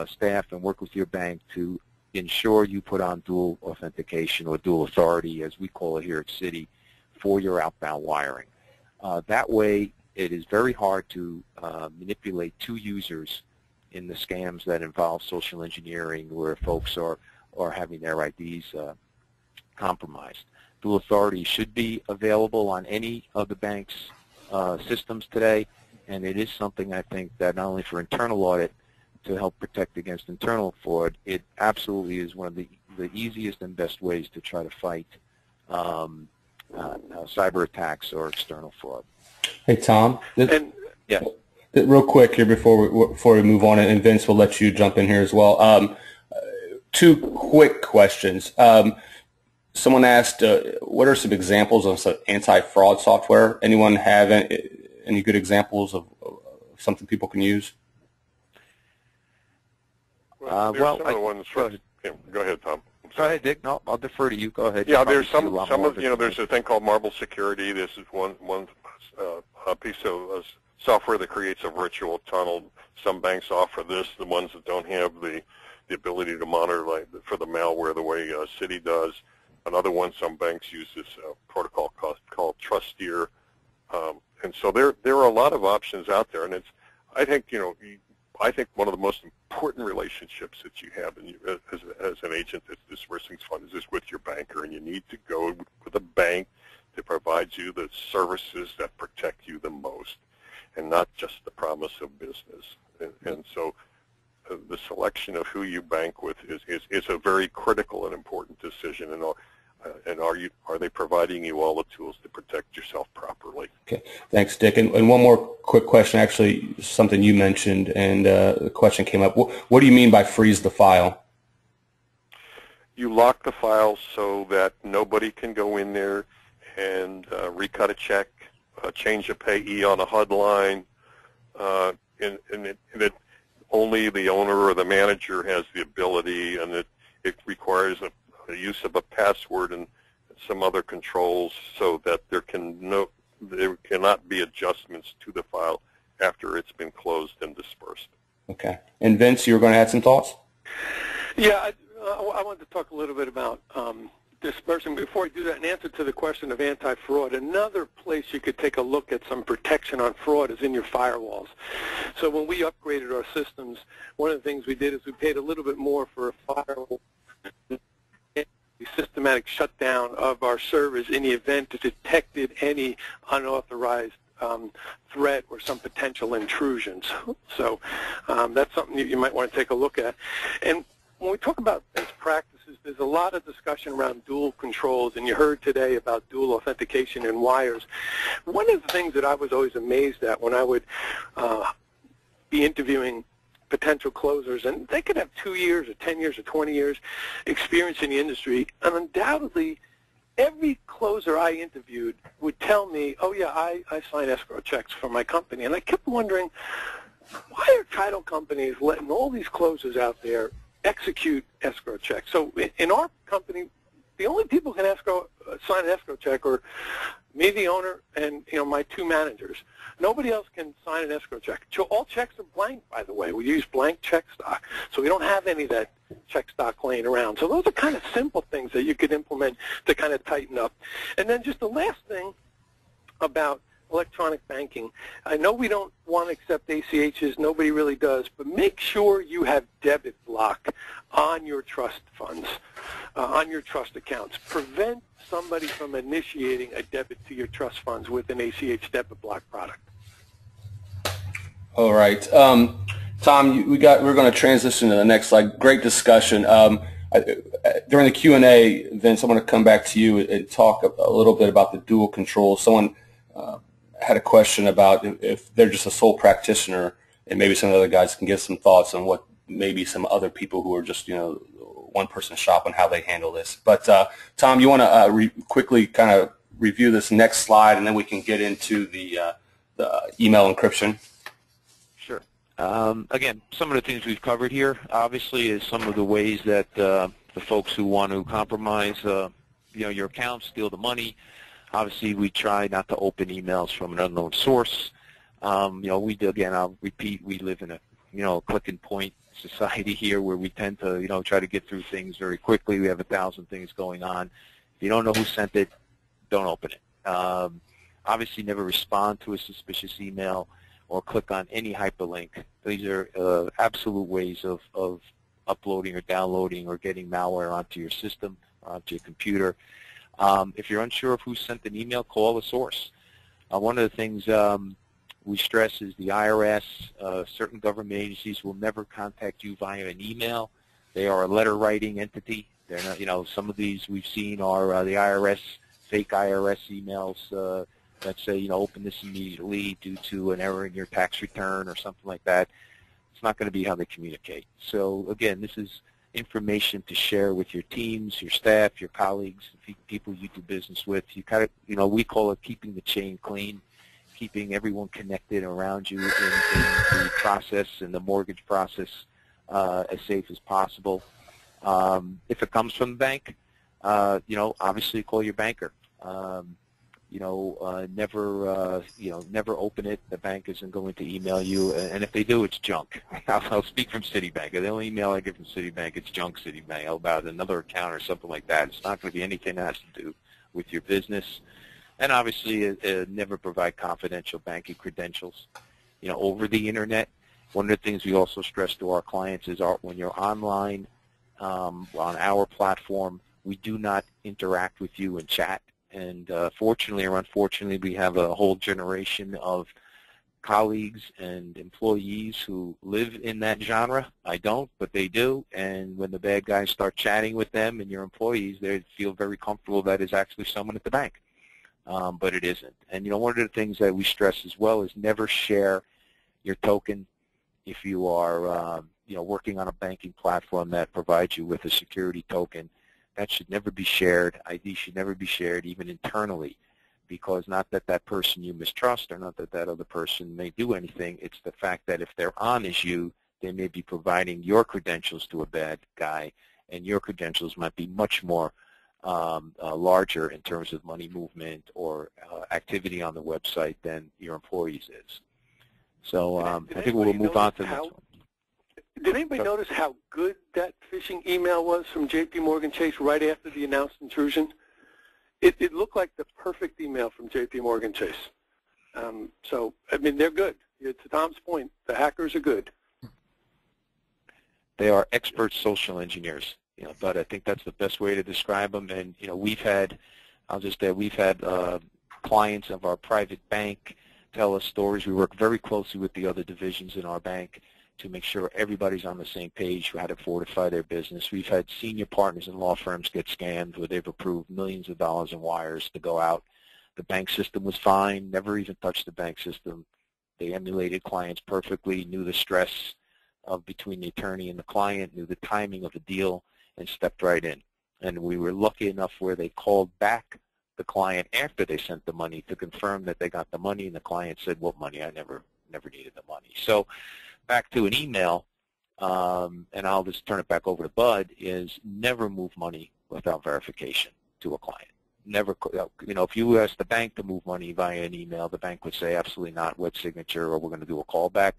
staff and work with your bank to ensure you put on dual authentication or dual authority, as we call it here at Citi, for your outbound wiring. That way, it is very hard to manipulate two users in the scams that involve social engineering where folks are having their IDs compromised. Dual authority should be available on any of the bank's systems today, and it is something I think that not only for internal audit to help protect against internal fraud, it absolutely is one of the easiest and best ways to try to fight cyber attacks or external fraud. Hey, Tom. Yes. Real quick here before we move on, and Vince will let you jump in here as well. Two quick questions. Someone asked, what are some examples of some anti-fraud software? Anyone have any good examples of something people can use? Well, go ahead, Tom. Go ahead, Dick. No, I'll defer to you. Go ahead. Yeah, there's there's a thing called Marble Security. This is one piece of software that creates a virtual tunnel. Some banks offer this. The ones that don't have the ability to monitor for the malware the way Citi does. Another one, some banks use this protocol called Trusteer. And so there are a lot of options out there, and I think one of the most important relationships that you have as an agent at disbursings fund is with your banker, and you need to go with a bank that provides you the services that protect you the most, and not just the promise of business. And so the selection of who you bank with is a very critical and important decision. And are they providing you all the tools to protect yourself properly? Okay, thanks, Dick. And one more quick question, actually, something you mentioned, and the question came up. What do you mean by freeze the file? You lock the file so that nobody can go in there and recut a check, change a payee on a HUD line, and it only the owner or the manager has the ability, and it requires the use of a password and some other controls so that there cannot be adjustments to the file after it's been closed and dispersed. Okay. And Vince, you were going to add some thoughts? Yeah, I wanted to talk a little bit about dispersing. Before I do that, in answer to the question of anti-fraud, another place you could take a look at some protection on fraud is in your firewalls. So when we upgraded our systems, one of the things we did is we paid a little bit more for a firewall, systematic shutdown of our servers in the event it detected any unauthorized threat or some potential intrusions. So that's something that you might want to take a look at. And when we talk about best practices is there's a lot of discussion around dual controls, and you heard today about dual authentication and wires. One of the things that I was always amazed at when I would be interviewing potential closers, and they could have 2 years or 10 years or 20 years experience in the industry, and undoubtedly every closer I interviewed would tell me, oh yeah, I sign escrow checks for my company. And I kept wondering, why are title companies letting all these closers out there execute escrow checks? So in our company, the only people who can sign an escrow check are me, the owner, and my 2 managers. Nobody else can sign an escrow check. All checks are blank, by the way. We use blank check stock, so we don't have any of that check stock laying around. So those are kind of simple things that you could implement to kind of tighten up. And then just the last thing about electronic banking. I know we don't want to accept ACHs, nobody really does, but make sure you have debit block on your trust funds, on your trust accounts. Prevent somebody from initiating a debit to your trust funds with an ACH debit block product. All right. Tom, we're going to transition to the next slide. Great discussion. During the Q&A, Vince, I want to come back to you and talk a little bit about the dual control. Someone had a question about if they're just a sole practitioner, and maybe some of the other guys can give some thoughts on what maybe some other people who are just one-person shop on how they handle this. But Tom, you want to quickly kind of review this next slide, and then we can get into the email encryption. Sure. Again, some of the things we've covered here, obviously, is some of the ways that the folks who want to compromise, your account, steal the money. Obviously, we try not to open emails from an unknown source. We do, again, I'll repeat, we live in a click and point society here where we tend to, try to get through things very quickly. We have 1,000 things going on. If you don't know who sent it, don't open it. Obviously, never respond to a suspicious email or click on any hyperlink. These are absolute ways of uploading or downloading or getting malware onto your system or onto your computer. If you're unsure of who sent an email, call the source. One of the things we stress is the IRS, certain government agencies will never contact you via an email. They are a letter-writing entity. They're not, some of these we've seen are the IRS, fake IRS emails that say, open this immediately due to an error in your tax return or something like that. It's not going to be how they communicate. So again, this is information to share with your teams, your staff, your colleagues, people you do business with. You kind of, we call it keeping the chain clean, keeping everyone connected around you in the process and the mortgage process as safe as possible. If it comes from the bank, obviously call your banker. Never open it. The bank isn't going to email you, and if they do, it's junk. I'll speak from Citibank. The only email I get from Citibank, it's junk Citibank about another account or something like that. It's not going to be anything that has to do with your business. And obviously, never provide confidential banking credentials, over the internet. One of the things we also stress to our clients is when you're online on our platform, we do not interact with you in chat. And fortunately or unfortunately, we have a whole generation of colleagues and employees who live in that genre. I don't, but they do. And when the bad guys start chatting with them and your employees, they feel very comfortable that it's actually someone at the bank. But it isn't. And, one of the things that we stress as well is never share your token if you are, working on a banking platform that provides you with a security token. That should never be shared. ID should never be shared, even internally, because not that that person you mistrust or not that that other person may do anything. It's the fact that if they're on as you, they may be providing your credentials to a bad guy, and your credentials might be much more larger in terms of money movement or activity on the website than your employees is. So I think we'll move on to the next one. Did anybody notice how good that phishing email was from JP Chase right after the announced intrusion? It looked like the perfect email from JP Chase. So, I mean, they're good. To Tom's point, the hackers are good. They are expert social engineers, but I think that's the best way to describe them. And, we've had, we've had clients of our private bank tell us stories. We work very closely with the other divisions in our bank to make sure everybody's on the same page for how to fortify their business. We've had senior partners in law firms get scammed where they've approved millions of dollars in wires to go out. The bank system was fine, never even touched the bank system. They emulated clients perfectly, knew the stress of between the attorney and the client, knew the timing of the deal, and stepped right in. And we were lucky enough where they called back the client after they sent the money to confirm that they got the money, and the client said, "What money? I never needed the money." So back to an email, and I'll just turn it back over to Bud, is never move money without verification to a client. Never, you know, if you ask the bank to move money via an email, the bank would say absolutely not, wet signature, or we're going to do a callback.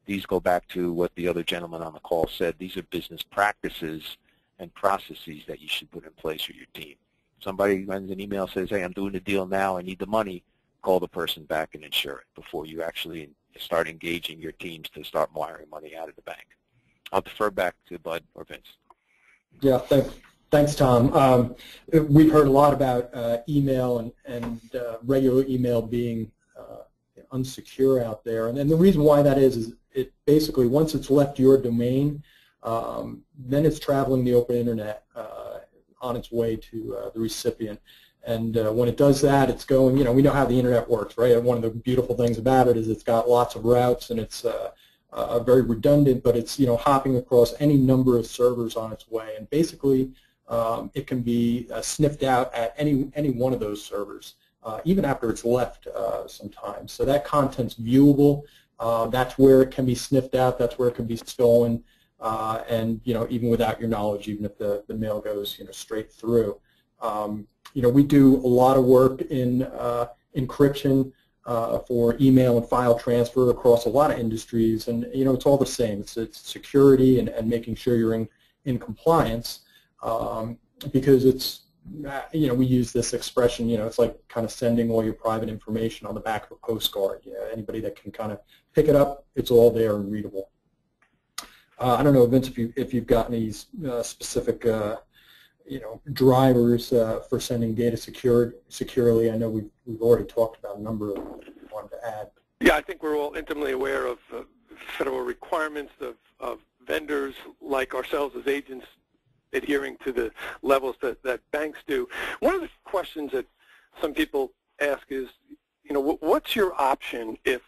These go back to what the other gentleman on the call said. These are business practices and processes that you should put in place with your team. Somebody runs an email, says, "Hey, I'm doing a deal now, I need the money," call the person back and insure it before you actually start engaging your teams to start wiring money out of the bank. I'll defer back to Bud or Vince. Yeah, thanks, Tom. We've heard a lot about email and regular email being unsecure out there, and the reason why that is it basically, once it's left your domain, then it's traveling the open internet on its way to the recipient. And when it does that, it's going, you know, we know how the internet works, right? And one of the beautiful things about it is it's got lots of routes, and it's very redundant, but it's, you know, hopping across any number of servers on its way. And basically, it can be sniffed out at any one of those servers, even after it's left sometimes. So that content's viewable. That's where it can be sniffed out. That's where it can be stolen. And, you know, even without your knowledge, even if the mail goes, you know, straight through. You know, we do a lot of work in encryption for email and file transfer across a lot of industries, and, you know, it's all the same. It's security and making sure you're in compliance, because it's, you know, we use this expression, you know, it's like kind of sending all your private information on the back of a postcard. You know, anybody that can kind of pick it up, it's all there and readable. I don't know, Vince, if you've got any specific you know, drivers for sending data securely. I know we've already talked about a number of them that we wanted to add. Yeah, I think we're all intimately aware of federal requirements of vendors like ourselves as agents adhering to the levels that banks do. One of the questions that some people ask is, you know, what's your option if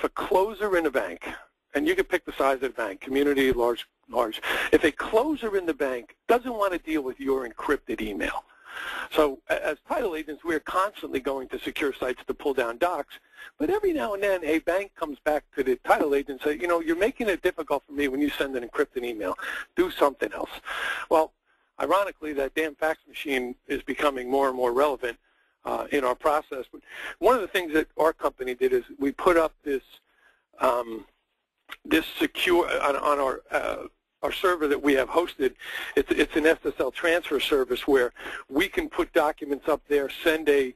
a closer in a bank, and you can pick the size of the bank, community, large, if a closer in the bank doesn't want to deal with your encrypted email. So as title agents, we're constantly going to secure sites to pull down docs, but every now and then a bank comes back to the title agent and says, you know, you're making it difficult for me when you send an encrypted email. Do something else. Well, ironically, that damn fax machine is becoming more and more relevant in our process. But one of the things that our company did is we put up this secure on our server that we have hosted. It's an SSL transfer service where we can put documents up there, send a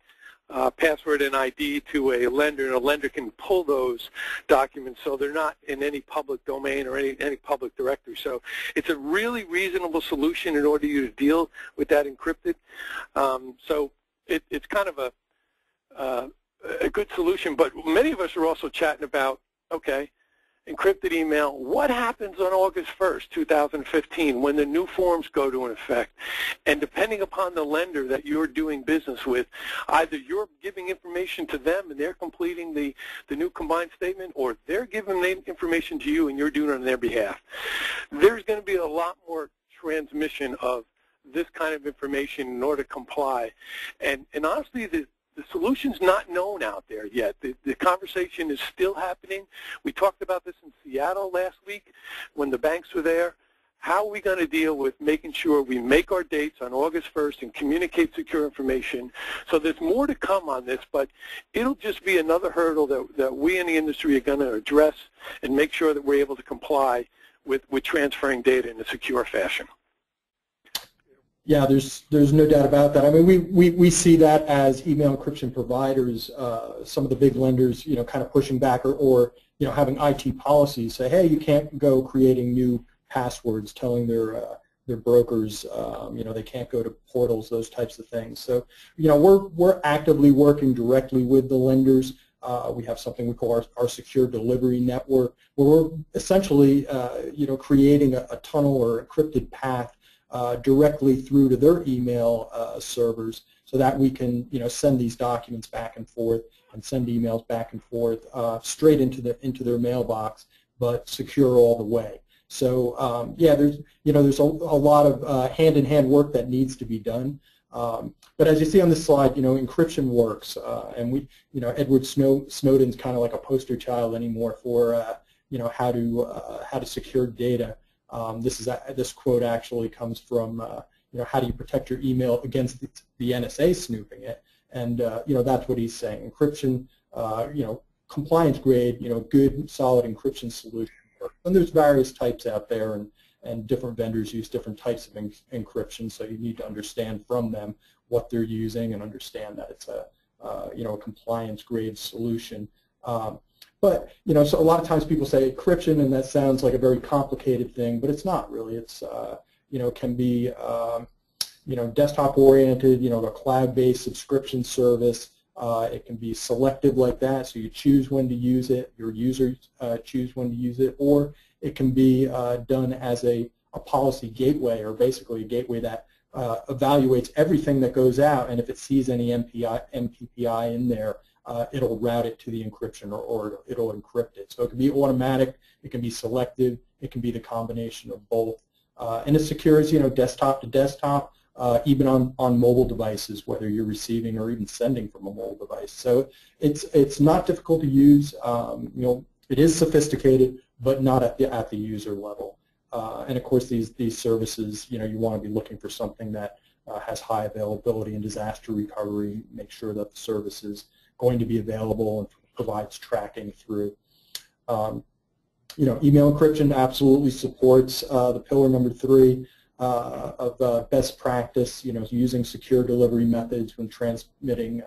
password and ID to a lender, and a lender can pull those documents so they're not in any public domain or any public directory. So it's a really reasonable solution in order to deal with that encrypted. So it's kind of a good solution, but many of us are also chatting about, okay, encrypted email, what happens on August 1st, 2015, when the new forms go to effect? And depending upon the lender that you're doing business with, either you're giving information to them and they're completing the new combined statement, or they're giving the information to you and you're doing it on their behalf. There's going to be a lot more transmission of this kind of information in order to comply. And honestly, the solution's not known out there yet. The conversation is still happening. We talked about this in Seattle last week when the banks were there. How are we going to deal with making sure we make our dates on August 1st and communicate secure information? So there's more to come on this, but it'll just be another hurdle that we in the industry are going to address and make sure that we're able to comply with transferring data in a secure fashion. Yeah, there's no doubt about that. I mean, we see that as email encryption providers, some of the big lenders, you know, kind of pushing back or you know, having IT policies say, hey, you can't go creating new passwords, telling their brokers, you know, they can't go to portals, those types of things. So, you know, we're actively working directly with the lenders We have something we call our secure delivery network, where we're essentially creating a tunnel or encrypted path directly through to their email servers, so that we can send these documents back and forth and send emails back and forth straight into their mailbox, but secure all the way. So yeah, there's a lot of hand-in-hand work that needs to be done. But as you see on this slide, encryption works, and Edward Snowden's kind of like a poster child anymore for how to secure data. This quote actually comes from how do you protect your email against the NSA snooping it, and that's what he's saying. Encryption, compliance grade, good solid encryption solution. And there's various types out there, and different vendors use different types of encryption, so you need to understand from them what they're using and understand that it's a compliance grade solution. But so a lot of times people say encryption, and that sounds like a very complicated thing, but it's not really. It's can be desktop oriented, a cloud-based subscription service. It can be selective like that, so you choose when to use it, your users choose when to use it, or it can be done as a policy gateway, or basically a gateway that evaluates everything that goes out, and if it sees any MPPI in there, it'll route it to the encryption, or it'll encrypt it. So it can be automatic, it can be selective, it can be the combination of both. And it secures desktop to desktop, even on mobile devices, whether you're receiving or even sending from a mobile device. So it's not difficult to use. It is sophisticated, but not at the user level. And of course, these services, you want to be looking for something that has high availability and disaster recovery. Make sure that the service is going to be available and provides tracking through. Email encryption absolutely supports the pillar number 3 of best practice. Using secure delivery methods when transmitting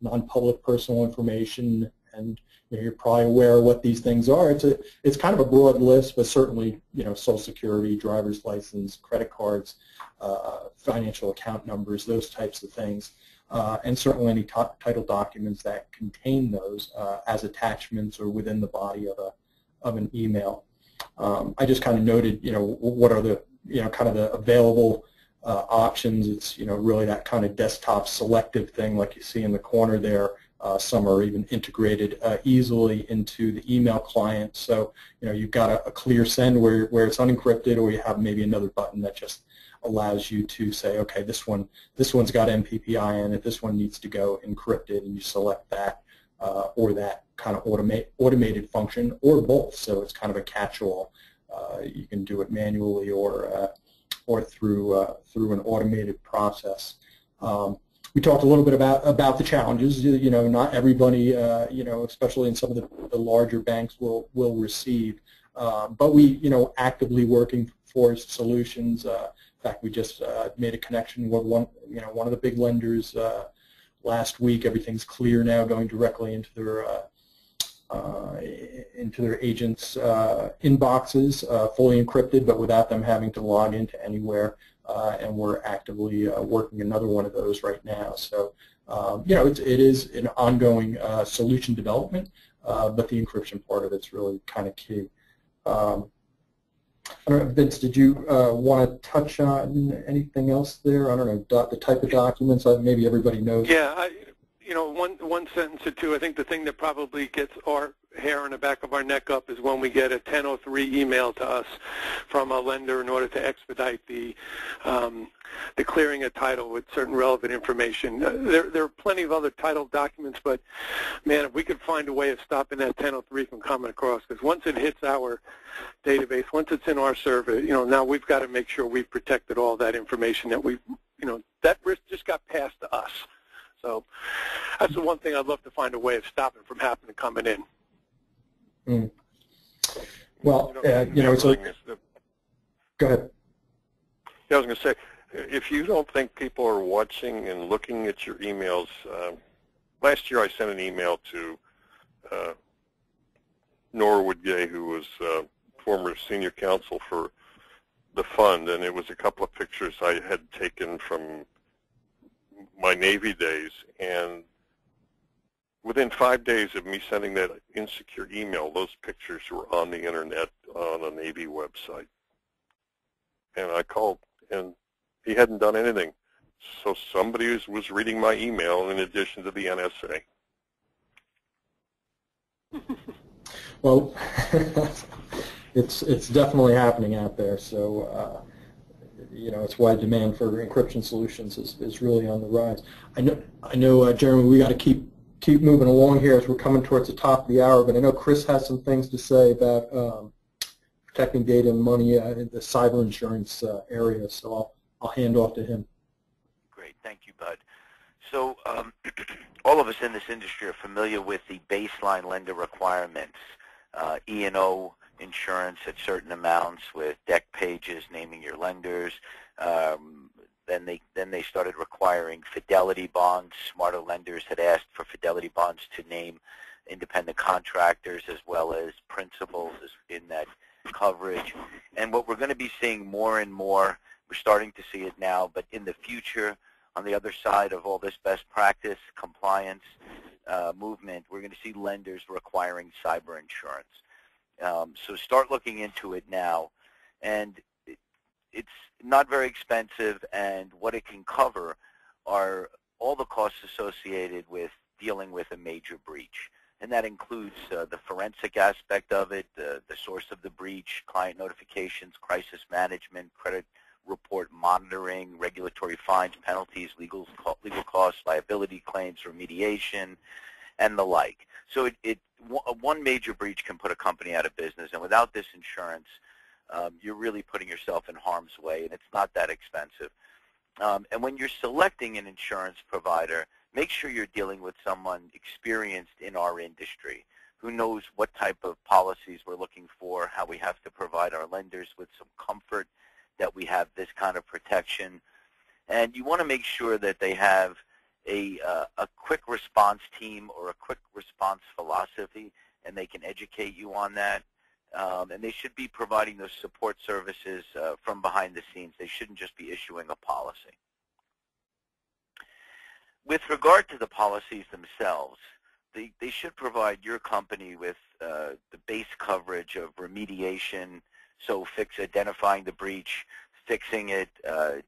non-public personal information, and you're probably aware of what these things are. It's kind of a broad list, but certainly Social Security, driver's license, credit cards, financial account numbers, those types of things, and certainly any title documents that contain those as attachments or within the body of an email. I just kind of noted what are the kind of the available options. It's really that kind of desktop selective thing like you see in the corner there. Some are even integrated easily into the email client. So you've got a clear send where it's unencrypted, or you have maybe another button that just allows you to say, okay, this one's got MPPI in it, this one needs to go encrypted, and you select that or that kind of automated function, or both. So it's kind of a catch-all. You can do it manually or through an automated process. We talked a little bit about the challenges. Not everybody, especially in some of the larger banks, will receive. But we, actively working for solutions. In fact, we just made a connection with one of the big lenders last week. Everything's clear now, going directly into their agents' inboxes, fully encrypted, but without them having to log into anywhere. And we're actively working another one of those right now. So, it is an ongoing solution development, but the encryption part of it's really kind of key. I don't know, Vince, did you want to touch on anything else there? I don't know, the type of documents. Maybe everybody knows. Yeah, one sentence or two. I think the thing that probably gets our hair on the back of our neck up is when we get a 1003 email to us from a lender in order to expedite the clearing a title with certain relevant information. There are plenty of other title documents, but man, if we could find a way of stopping that 1003 from coming across, because once it hits our database, once it's in our server, now we've got to make sure we've protected all that information that that risk just got passed to us. So that's the one thing I'd love to find a way of stopping from happening coming in. Mm. Well, it's like, go ahead. Yeah, I was going to say, if you don't think people are watching and looking at your emails, last year I sent an email to Norwood Gay, who was former senior counsel for the fund, and it was a couple of pictures I had taken from my Navy days, and within 5 days of me sending that insecure email, those pictures were on the internet on a Navy website. And I called, and he hadn't done anything. So somebody was reading my email in addition to the NSA. Well, it's definitely happening out there. So you know, it's why demand for encryption solutions is really on the rise. I know, Jeremy, we got to keep moving along here as we're coming towards the top of the hour. But I know Chris has some things to say about protecting data and money in the cyber insurance area. So I'll hand off to him. Great, thank you, Bud. So all of us in this industry are familiar with the baseline lender requirements, E&O insurance at certain amounts with deck pages naming your lenders. Then they started requiring fidelity bonds. Smarter lenders had asked for fidelity bonds to name independent contractors as well as principals in that coverage. And what we're going to be seeing more and more, we're starting to see it now, but in the future, on the other side of all this best practice compliance movement, we're going to see lenders requiring cyber insurance. So start looking into it now. And it's not very expensive, and what it can cover are all the costs associated with dealing with a major breach. And that includes the forensic aspect of it, the source of the breach, client notifications, crisis management, credit report monitoring, regulatory fines, penalties, legal costs, liability claims, remediation, and the like. So one major breach can put a company out of business, and without this insurance, you're really putting yourself in harm's way, and it's not that expensive. And when you're selecting an insurance provider, make sure you're dealing with someone experienced in our industry who knows what type of policies we're looking for, how we have to provide our lenders with some comfort that we have this kind of protection. And you want to make sure that they have a quick response team or a quick response philosophy, and they can educate you on that. And they should be providing those support services from behind the scenes. They shouldn't just be issuing a policy. With regard to the policies themselves, they should provide your company with the base coverage of remediation, so identifying the breach, fixing it,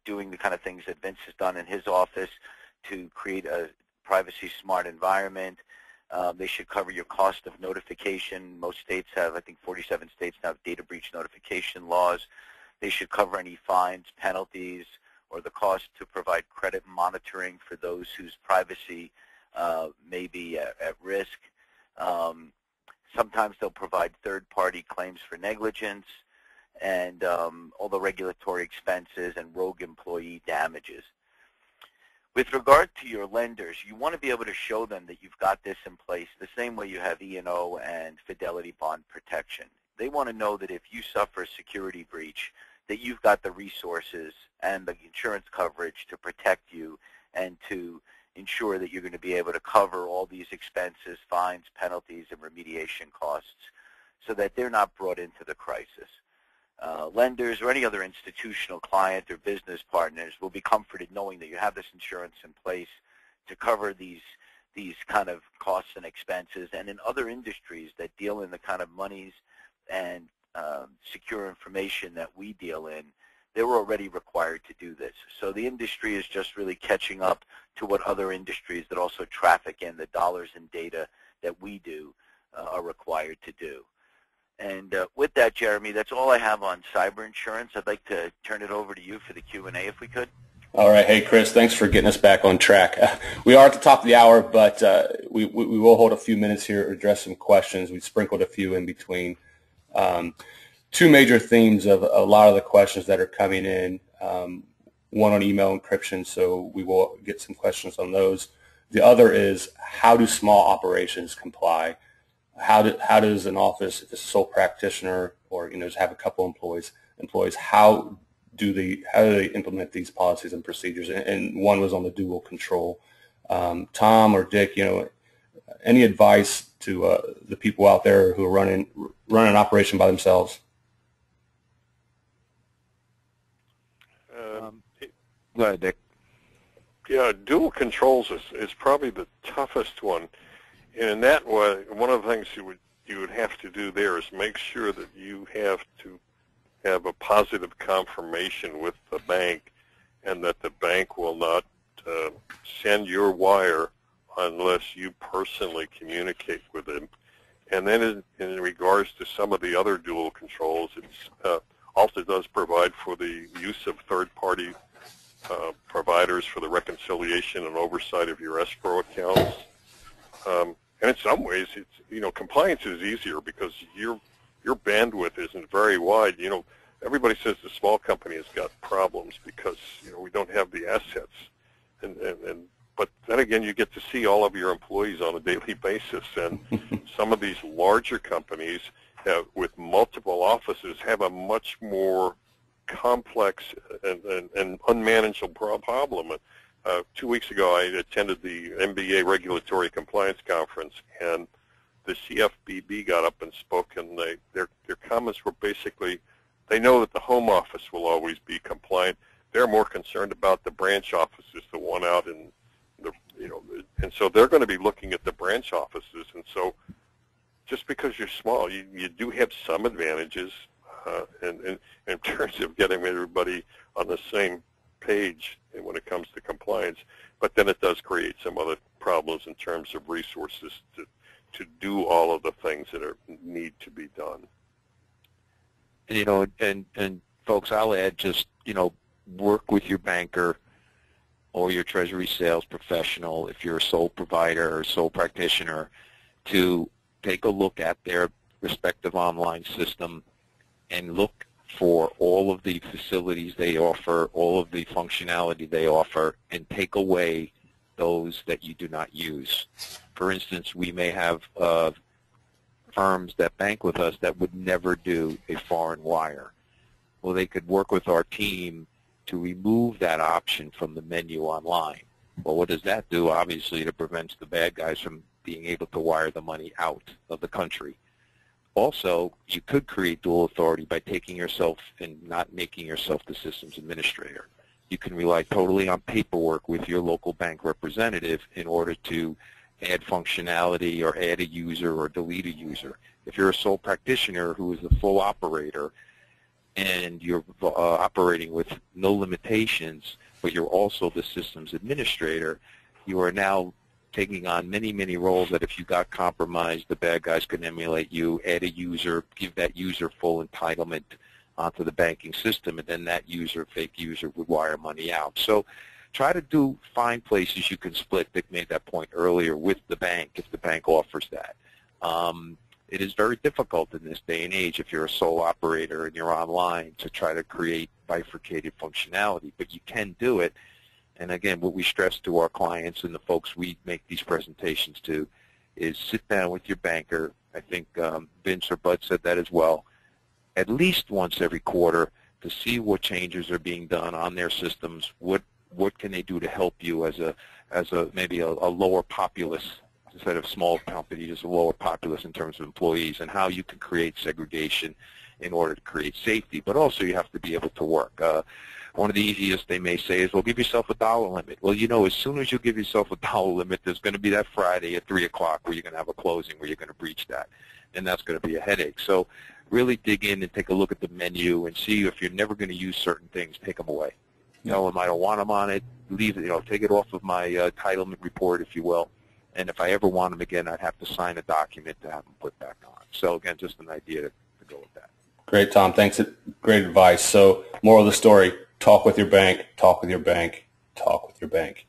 doing the kind of things that Vince has done in his office to create a privacy-smart environment. They should cover your cost of notification. Most states have, I think 47 states now have data breach notification laws. They should cover any fines, penalties, or the cost to provide credit monitoring for those whose privacy may be at risk. Sometimes they'll provide third-party claims for negligence and all the regulatory expenses and rogue employee damages. With regard to your lenders, you want to be able to show them that you've got this in place the same way you have E&O and fidelity bond protection. They want to know that if you suffer a security breach, that you've got the resources and the insurance coverage to protect you and to ensure that you're going to be able to cover all these expenses, fines, penalties, and remediation costs so that they're not brought into the crisis. Lenders or any other institutional client or business partners will be comforted knowing that you have this insurance in place to cover these kind of costs and expenses. And in other industries that deal in the kind of monies and secure information that we deal in, they were already required to do this. So the industry is just really catching up to what other industries that also traffic in the dollars and data that we do are required to do. And with that, Jeremy, that's all I have on cyber insurance. I'd like to turn it over to you for the Q&A if we could. All right. Hey, Chris, thanks for getting us back on track. We are at the top of the hour, but we will hold a few minutes here to address some questions. We sprinkled a few in between. Two major themes of a lot of the questions that are coming in, one on email encryption, so we will get some questions on those. The other is, how do small operations comply? How does an office, if it's a sole practitioner or just have a couple employees, how do they implement these policies and procedures? And one was on the dual control. Tom or Dick, any advice to the people out there who are running an operation by themselves? Go ahead, Dick. Yeah, dual controls is probably the toughest one. in that way, one of the things you would have to do there is make sure that you have to have a positive confirmation with the bank, and that the bank will not send your wire unless you personally communicate with them. And then in regards to some of the other dual controls, Alta does provide for the use of third-party providers for the reconciliation and oversight of your escrow accounts. And in some ways, it's, compliance is easier because your bandwidth isn't very wide. Everybody says the small company has got problems because we don't have the assets, but then again, you get to see all of your employees on a daily basis, and some of these larger companies with multiple offices have a much more complex and unmanageable problem. 2 weeks ago, I attended the MBA Regulatory Compliance Conference, and the CFPB got up and spoke, and their comments were basically, they know that the home office will always be compliant. They're more concerned about the branch offices, the one out in the, and so they're going to be looking at the branch offices. And so just because you're small, you do have some advantages in terms of getting everybody on the same page when it comes to compliance. But then it does create some other problems in terms of resources to do all of the things that need to be done. And folks, I'll add just, work with your banker or your treasury sales professional, if you're a sole provider or sole practitioner, to take a look at their respective online system and look for all of the facilities they offer, all of the functionality they offer, and take away those that you do not use. For instance, we may have firms that bank with us that would never do a foreign wire. Well, they could work with our team to remove that option from the menu online. Well, what does that do? Obviously, it prevents the bad guys from being able to wire the money out of the country. Also, you could create dual authority by taking yourself and not making yourself the systems administrator. You can rely totally on paperwork with your local bank representative in order to add functionality or add a user or delete a user. If you're a sole practitioner who is the full operator and you're operating with no limitations, but you're also the systems administrator, you are now taking on many, many roles that if you got compromised, the bad guys can emulate you, add a user, give that user full entitlement onto the banking system, and then that user, fake user, would wire money out. So try to find places you can split. Dick made that point earlier with the bank, if the bank offers that. It is very difficult in this day and age if you're a sole operator and you're online to try to create bifurcated functionality, but you can do it. And again, what we stress to our clients and the folks we make these presentations to is sit down with your banker. I think Vince or Bud said that as well, at least once every quarter to see what changes are being done on their systems, what can they do to help you as maybe a lower populace, instead of small company, just a lower populace in terms of employees, and how you can create segregation in order to create safety. But also you have to be able to work. One of the easiest they may say is, well, give yourself a dollar limit. Well, as soon as you give yourself a dollar limit, there's going to be that Friday at 3 o'clock where you're going to have a closing where you're going to breach that, and that's going to be a headache. So really dig in and take a look at the menu and see if you're never going to use certain things, take them away. Tell them I don't want them on it, leave it, take it off of my entitlement report, if you will. And if I ever want them again, I'd have to sign a document to have them put back on. So again, just an idea to go with that. Great, Tom. Thanks. Great advice. So moral of the story, talk with your bank, talk with your bank, talk with your bank.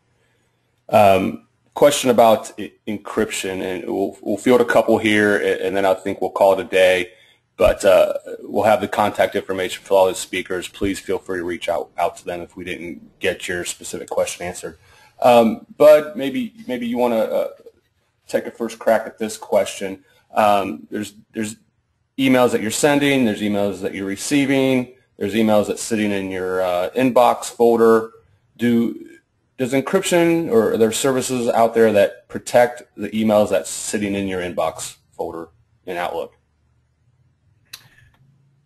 Question about encryption, and we'll field a couple here, and then I think we'll call it a day. But we'll have the contact information for all the speakers. Please feel free to reach out to them if we didn't get your specific question answered. Bud, maybe you want to take a first crack at this question. There's emails that you're sending. There's emails that you're receiving. There's emails that's sitting in your inbox folder. Does encryption, or are there services out there that protect the emails that's sitting in your inbox folder in Outlook?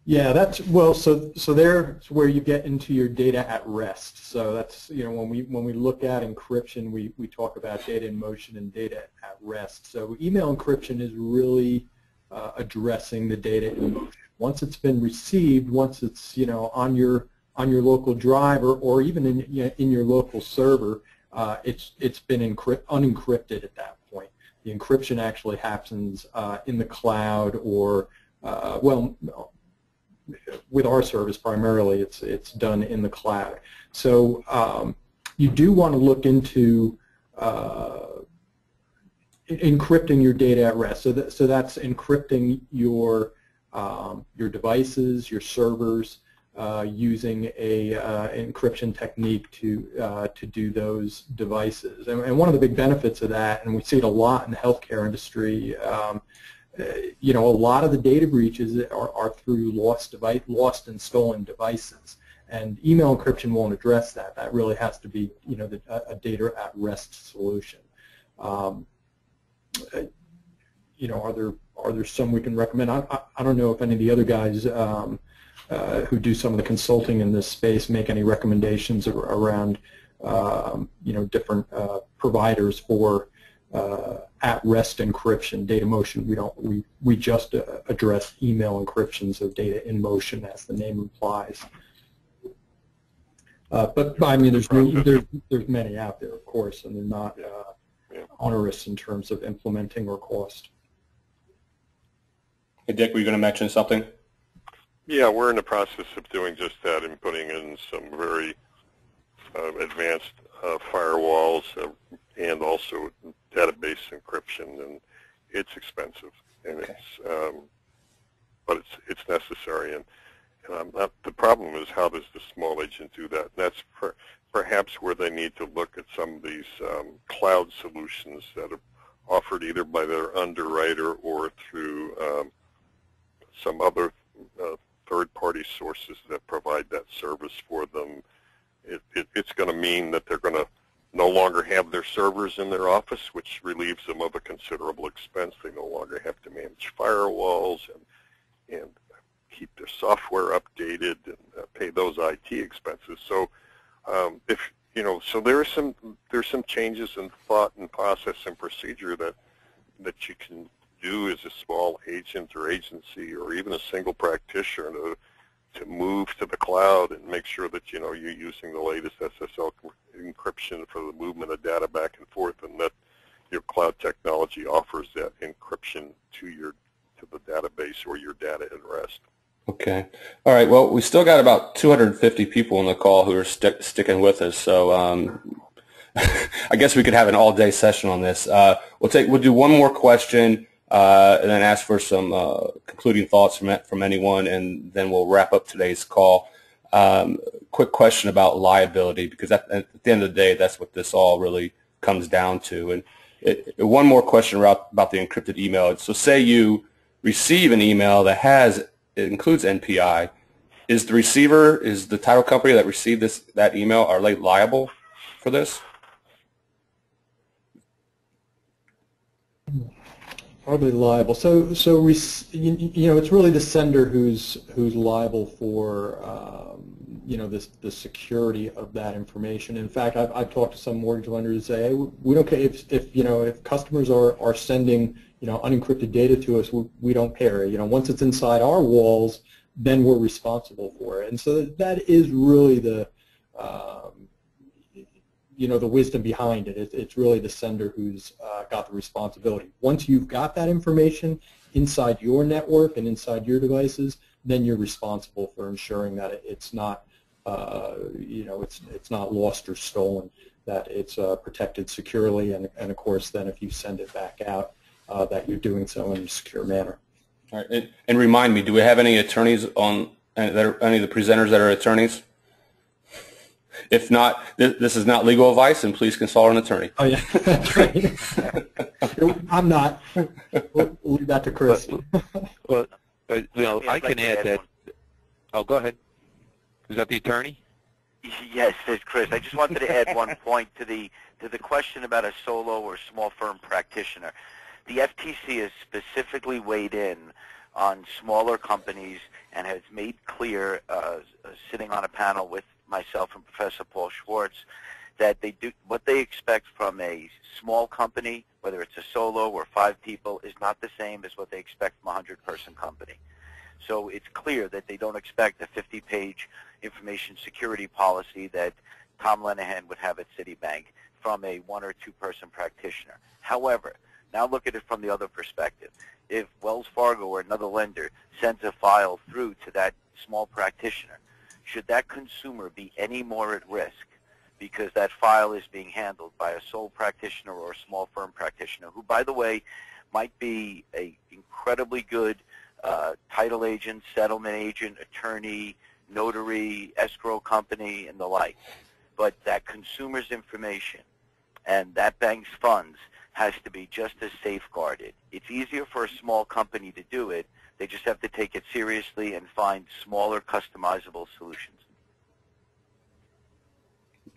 Yeah, that's well. So there's where you get into your data at rest. So that's when we look at encryption, we talk about data in motion and data at rest. So email encryption is really addressing the data in motion. Once it's been received, once it's on your local drive or even in your local server, it's been unencrypted at that point. The encryption actually happens in the cloud or well. With our service primarily, it's done in the cloud. So you do want to look into encrypting your data at rest. So that's encrypting your devices, your servers, using a encryption technique to do those devices. And one of the big benefits of that, and we see it a lot in the healthcare industry. A lot of the data breaches are through lost and stolen devices, and email encryption won't address that. That really has to be, a data at rest solution. Are there some we can recommend? I don't know if any of the other guys who do some of the consulting in this space make any recommendations around, different providers for at-rest encryption. DataMotion, we just address email encryption, so data in motion, as the name implies. But I mean, there's many out there, of course, and they're not onerous in terms of implementing or cost. Hey, Dick, were you going to mention something? Yeah, we're in the process of doing just that and putting in some very advanced firewalls and also database encryption, and it's expensive, and okay. But it's necessary, and the problem is, how does the small agent do that? And that's perhaps where they need to look at some of these cloud solutions that are offered either by their underwriter or through some other third-party sources that provide that service for them. It's going to mean that they're going to no longer have their servers in their office, which relieves them of a considerable expense. They no longer have to manage firewalls and keep their software updated and pay those IT expenses. So so there's some changes in thought and process and procedure that you can do as a small agent or agency or even a single practitioner to move to the cloud and make sure that you're using the latest SSL encryption for the movement of data back and forth, and that your cloud technology offers that encryption to the database or your data at rest. Okay. All right. Well, we still got about 250 people on the call who are sticking with us, so I guess we could have an all-day session on this. We'll do one more question. And then ask for some concluding thoughts from anyone, and then we'll wrap up today's call. Quick question about liability, because at the end of the day, that's what this all really comes down to. And one more question about the encrypted email. So say you receive an email that includes NPI. Is the title company that received that email, are they liable for this? Probably liable. So it's really the sender who's liable for the security of that information. In fact, I've talked to some mortgage lenders who say, hey, we don't care if customers are sending unencrypted data to us, we don't care. Once it's inside our walls, then we're responsible for it. And so that is really the the wisdom behind it. It's really the sender who's got the responsibility. Once you've got that information inside your network and inside your devices, then you're responsible for ensuring that it's not, it's not lost or stolen, that it's protected securely, and of course, then if you send it back out, that you're doing so in a secure manner. All right, and remind me, do we have any attorneys on? Any of the presenters that are attorneys? If not, this is not legal advice, and please consult an attorney. Oh, yeah, that's right. I'm not. We'll leave that to Chris. Well, I can add that. Oh, go ahead. Is that the attorney? Yes, it's Chris. I just wanted to add one point to the question about a solo or small firm practitioner. The FTC has specifically weighed in on smaller companies and has made clear, sitting on a panel with myself and Professor Paul Schwartz, that they do what they expect from a small company, whether it's a solo or 5 people, is not the same as what they expect from a 100-person company. So it's clear that they don't expect a 50-page information security policy that Tom Linehan would have at Citibank from a 1 or 2-person practitioner. However, now look at it from the other perspective. If Wells Fargo or another lender sends a file through to that small practitioner, should that consumer be any more at risk because that file is being handled by a sole practitioner or a small firm practitioner who, by the way, might be an incredibly good title agent, settlement agent, attorney, notary, escrow company, and the like. But that consumer's information and that bank's funds has to be just as safeguarded. It's easier for a small company to do it. They just have to take it seriously and find smaller, customizable solutions.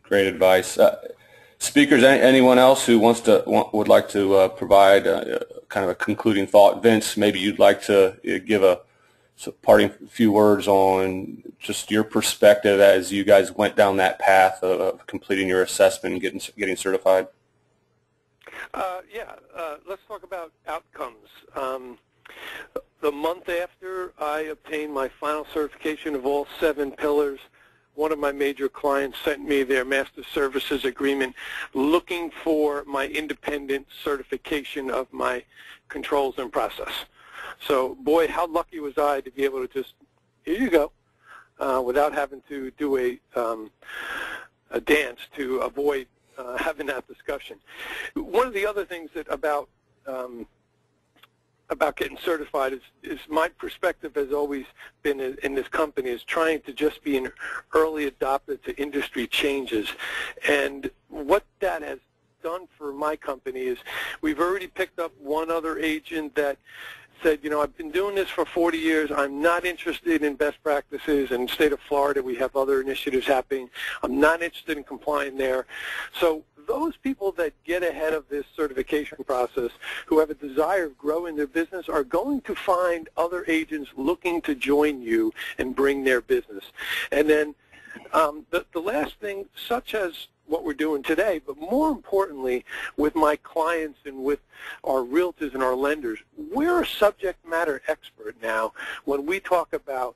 Great advice. Speakers, anyone else who would like to provide kind of a concluding thought? Vince, maybe you'd like to give a parting few words on just your perspective as you guys went down that path of completing your assessment and getting certified. Let's talk about outcomes. The month after I obtained my final certification of all 7 pillars, one of my major clients sent me their master services agreement looking for my independent certification of my controls and process. So, boy, how lucky was I to be able to just, here you go, without having to do a dance to avoid having that discussion. One of the other things that about getting certified is my perspective has always been in this company is trying to just be an early adopter to industry changes. And what that has done for my company is we've already picked up one other agent that said, you know, I've been doing this for 40 years. I'm not interested in best practices. In the state of Florida, we have other initiatives happening. I'm not interested in complying there. So those people that get ahead of this certification process who have a desire of growing their business are going to find other agents looking to join you and bring their business. And then the last thing, such as what we're doing today, but more importantly with my clients and with our realtors and our lenders, we're a subject matter expert now when we talk about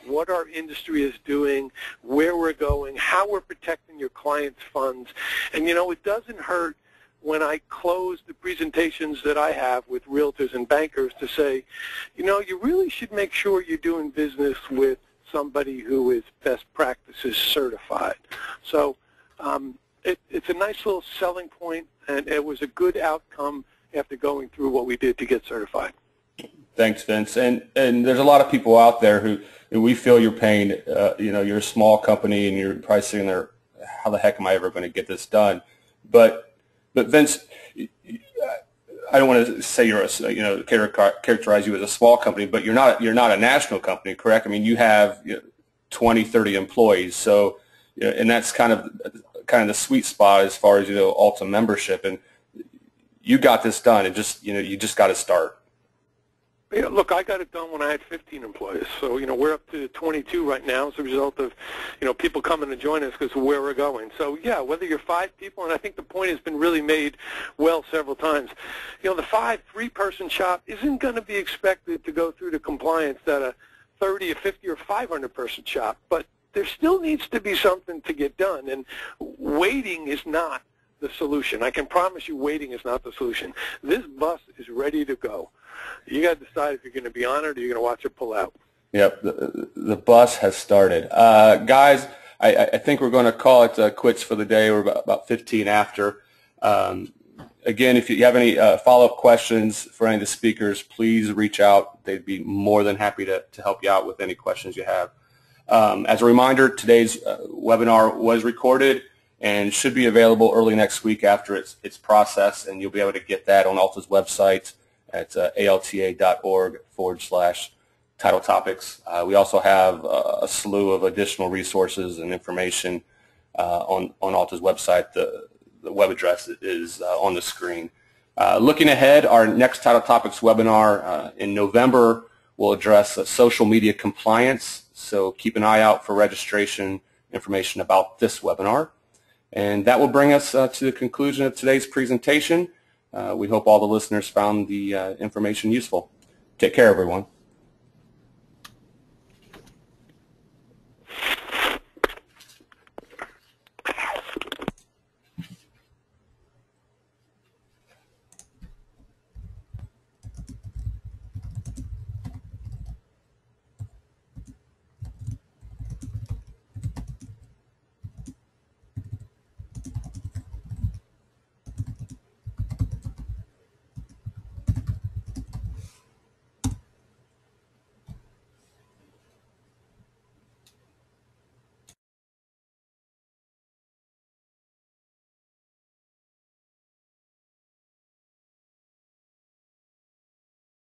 what our industry is doing, where we're going, how we're protecting your clients' funds. And, you know, it doesn't hurt when I close the presentations that I have with realtors and bankers to say, you know, you really should make sure you're doing business with somebody who is best practices certified. So it's a nice little selling point, and it was a good outcome after going through what we did to get certified. Thanks, Vince. And there's a lot of people out there who we feel your pain. You know, you're a small company and you're probably sitting there, how the heck am I ever going to get this done? But Vince, I don't want to say you're characterize you as a small company, but you're not a national company, correct? I mean, you have 20, 30 employees. So, and that's kind of the sweet spot as far as Alta membership. And you got this done, and you just got to start. Yeah, look, I got it done when I had 15 employees. So, we're up to 22 right now as a result of, people coming to join us because of where we're going. So, yeah, whether you're 5 people, and I think the point has been really made well several times, the 3-person shop isn't going to be expected to go through the compliance that a 30, a 50, or 500-person shop. But there still needs to be something to get done, and waiting is not the solution. I can promise you waiting is not the solution. This bus is ready to go. You got to decide if you're going to be on it or you're going to watch it pull out. Yep, the bus has started. Guys, I think we're going to call it quits for the day. We're about 15 after. Again, if you have any follow-up questions for any of the speakers, please reach out. They'd be more than happy to help you out with any questions you have. As a reminder, today's webinar was recorded and should be available early next week after it's processed, and you'll be able to get that on Alta's website at alta.org/title topics. We also have a slew of additional resources and information on Alta's website. The web address is on the screen. Looking ahead, our next Title Topics webinar in November We'll address social media compliance, so keep an eye out for registration information about this webinar. And that will bring us to the conclusion of today's presentation. We hope all the listeners found the information useful. Take care, everyone.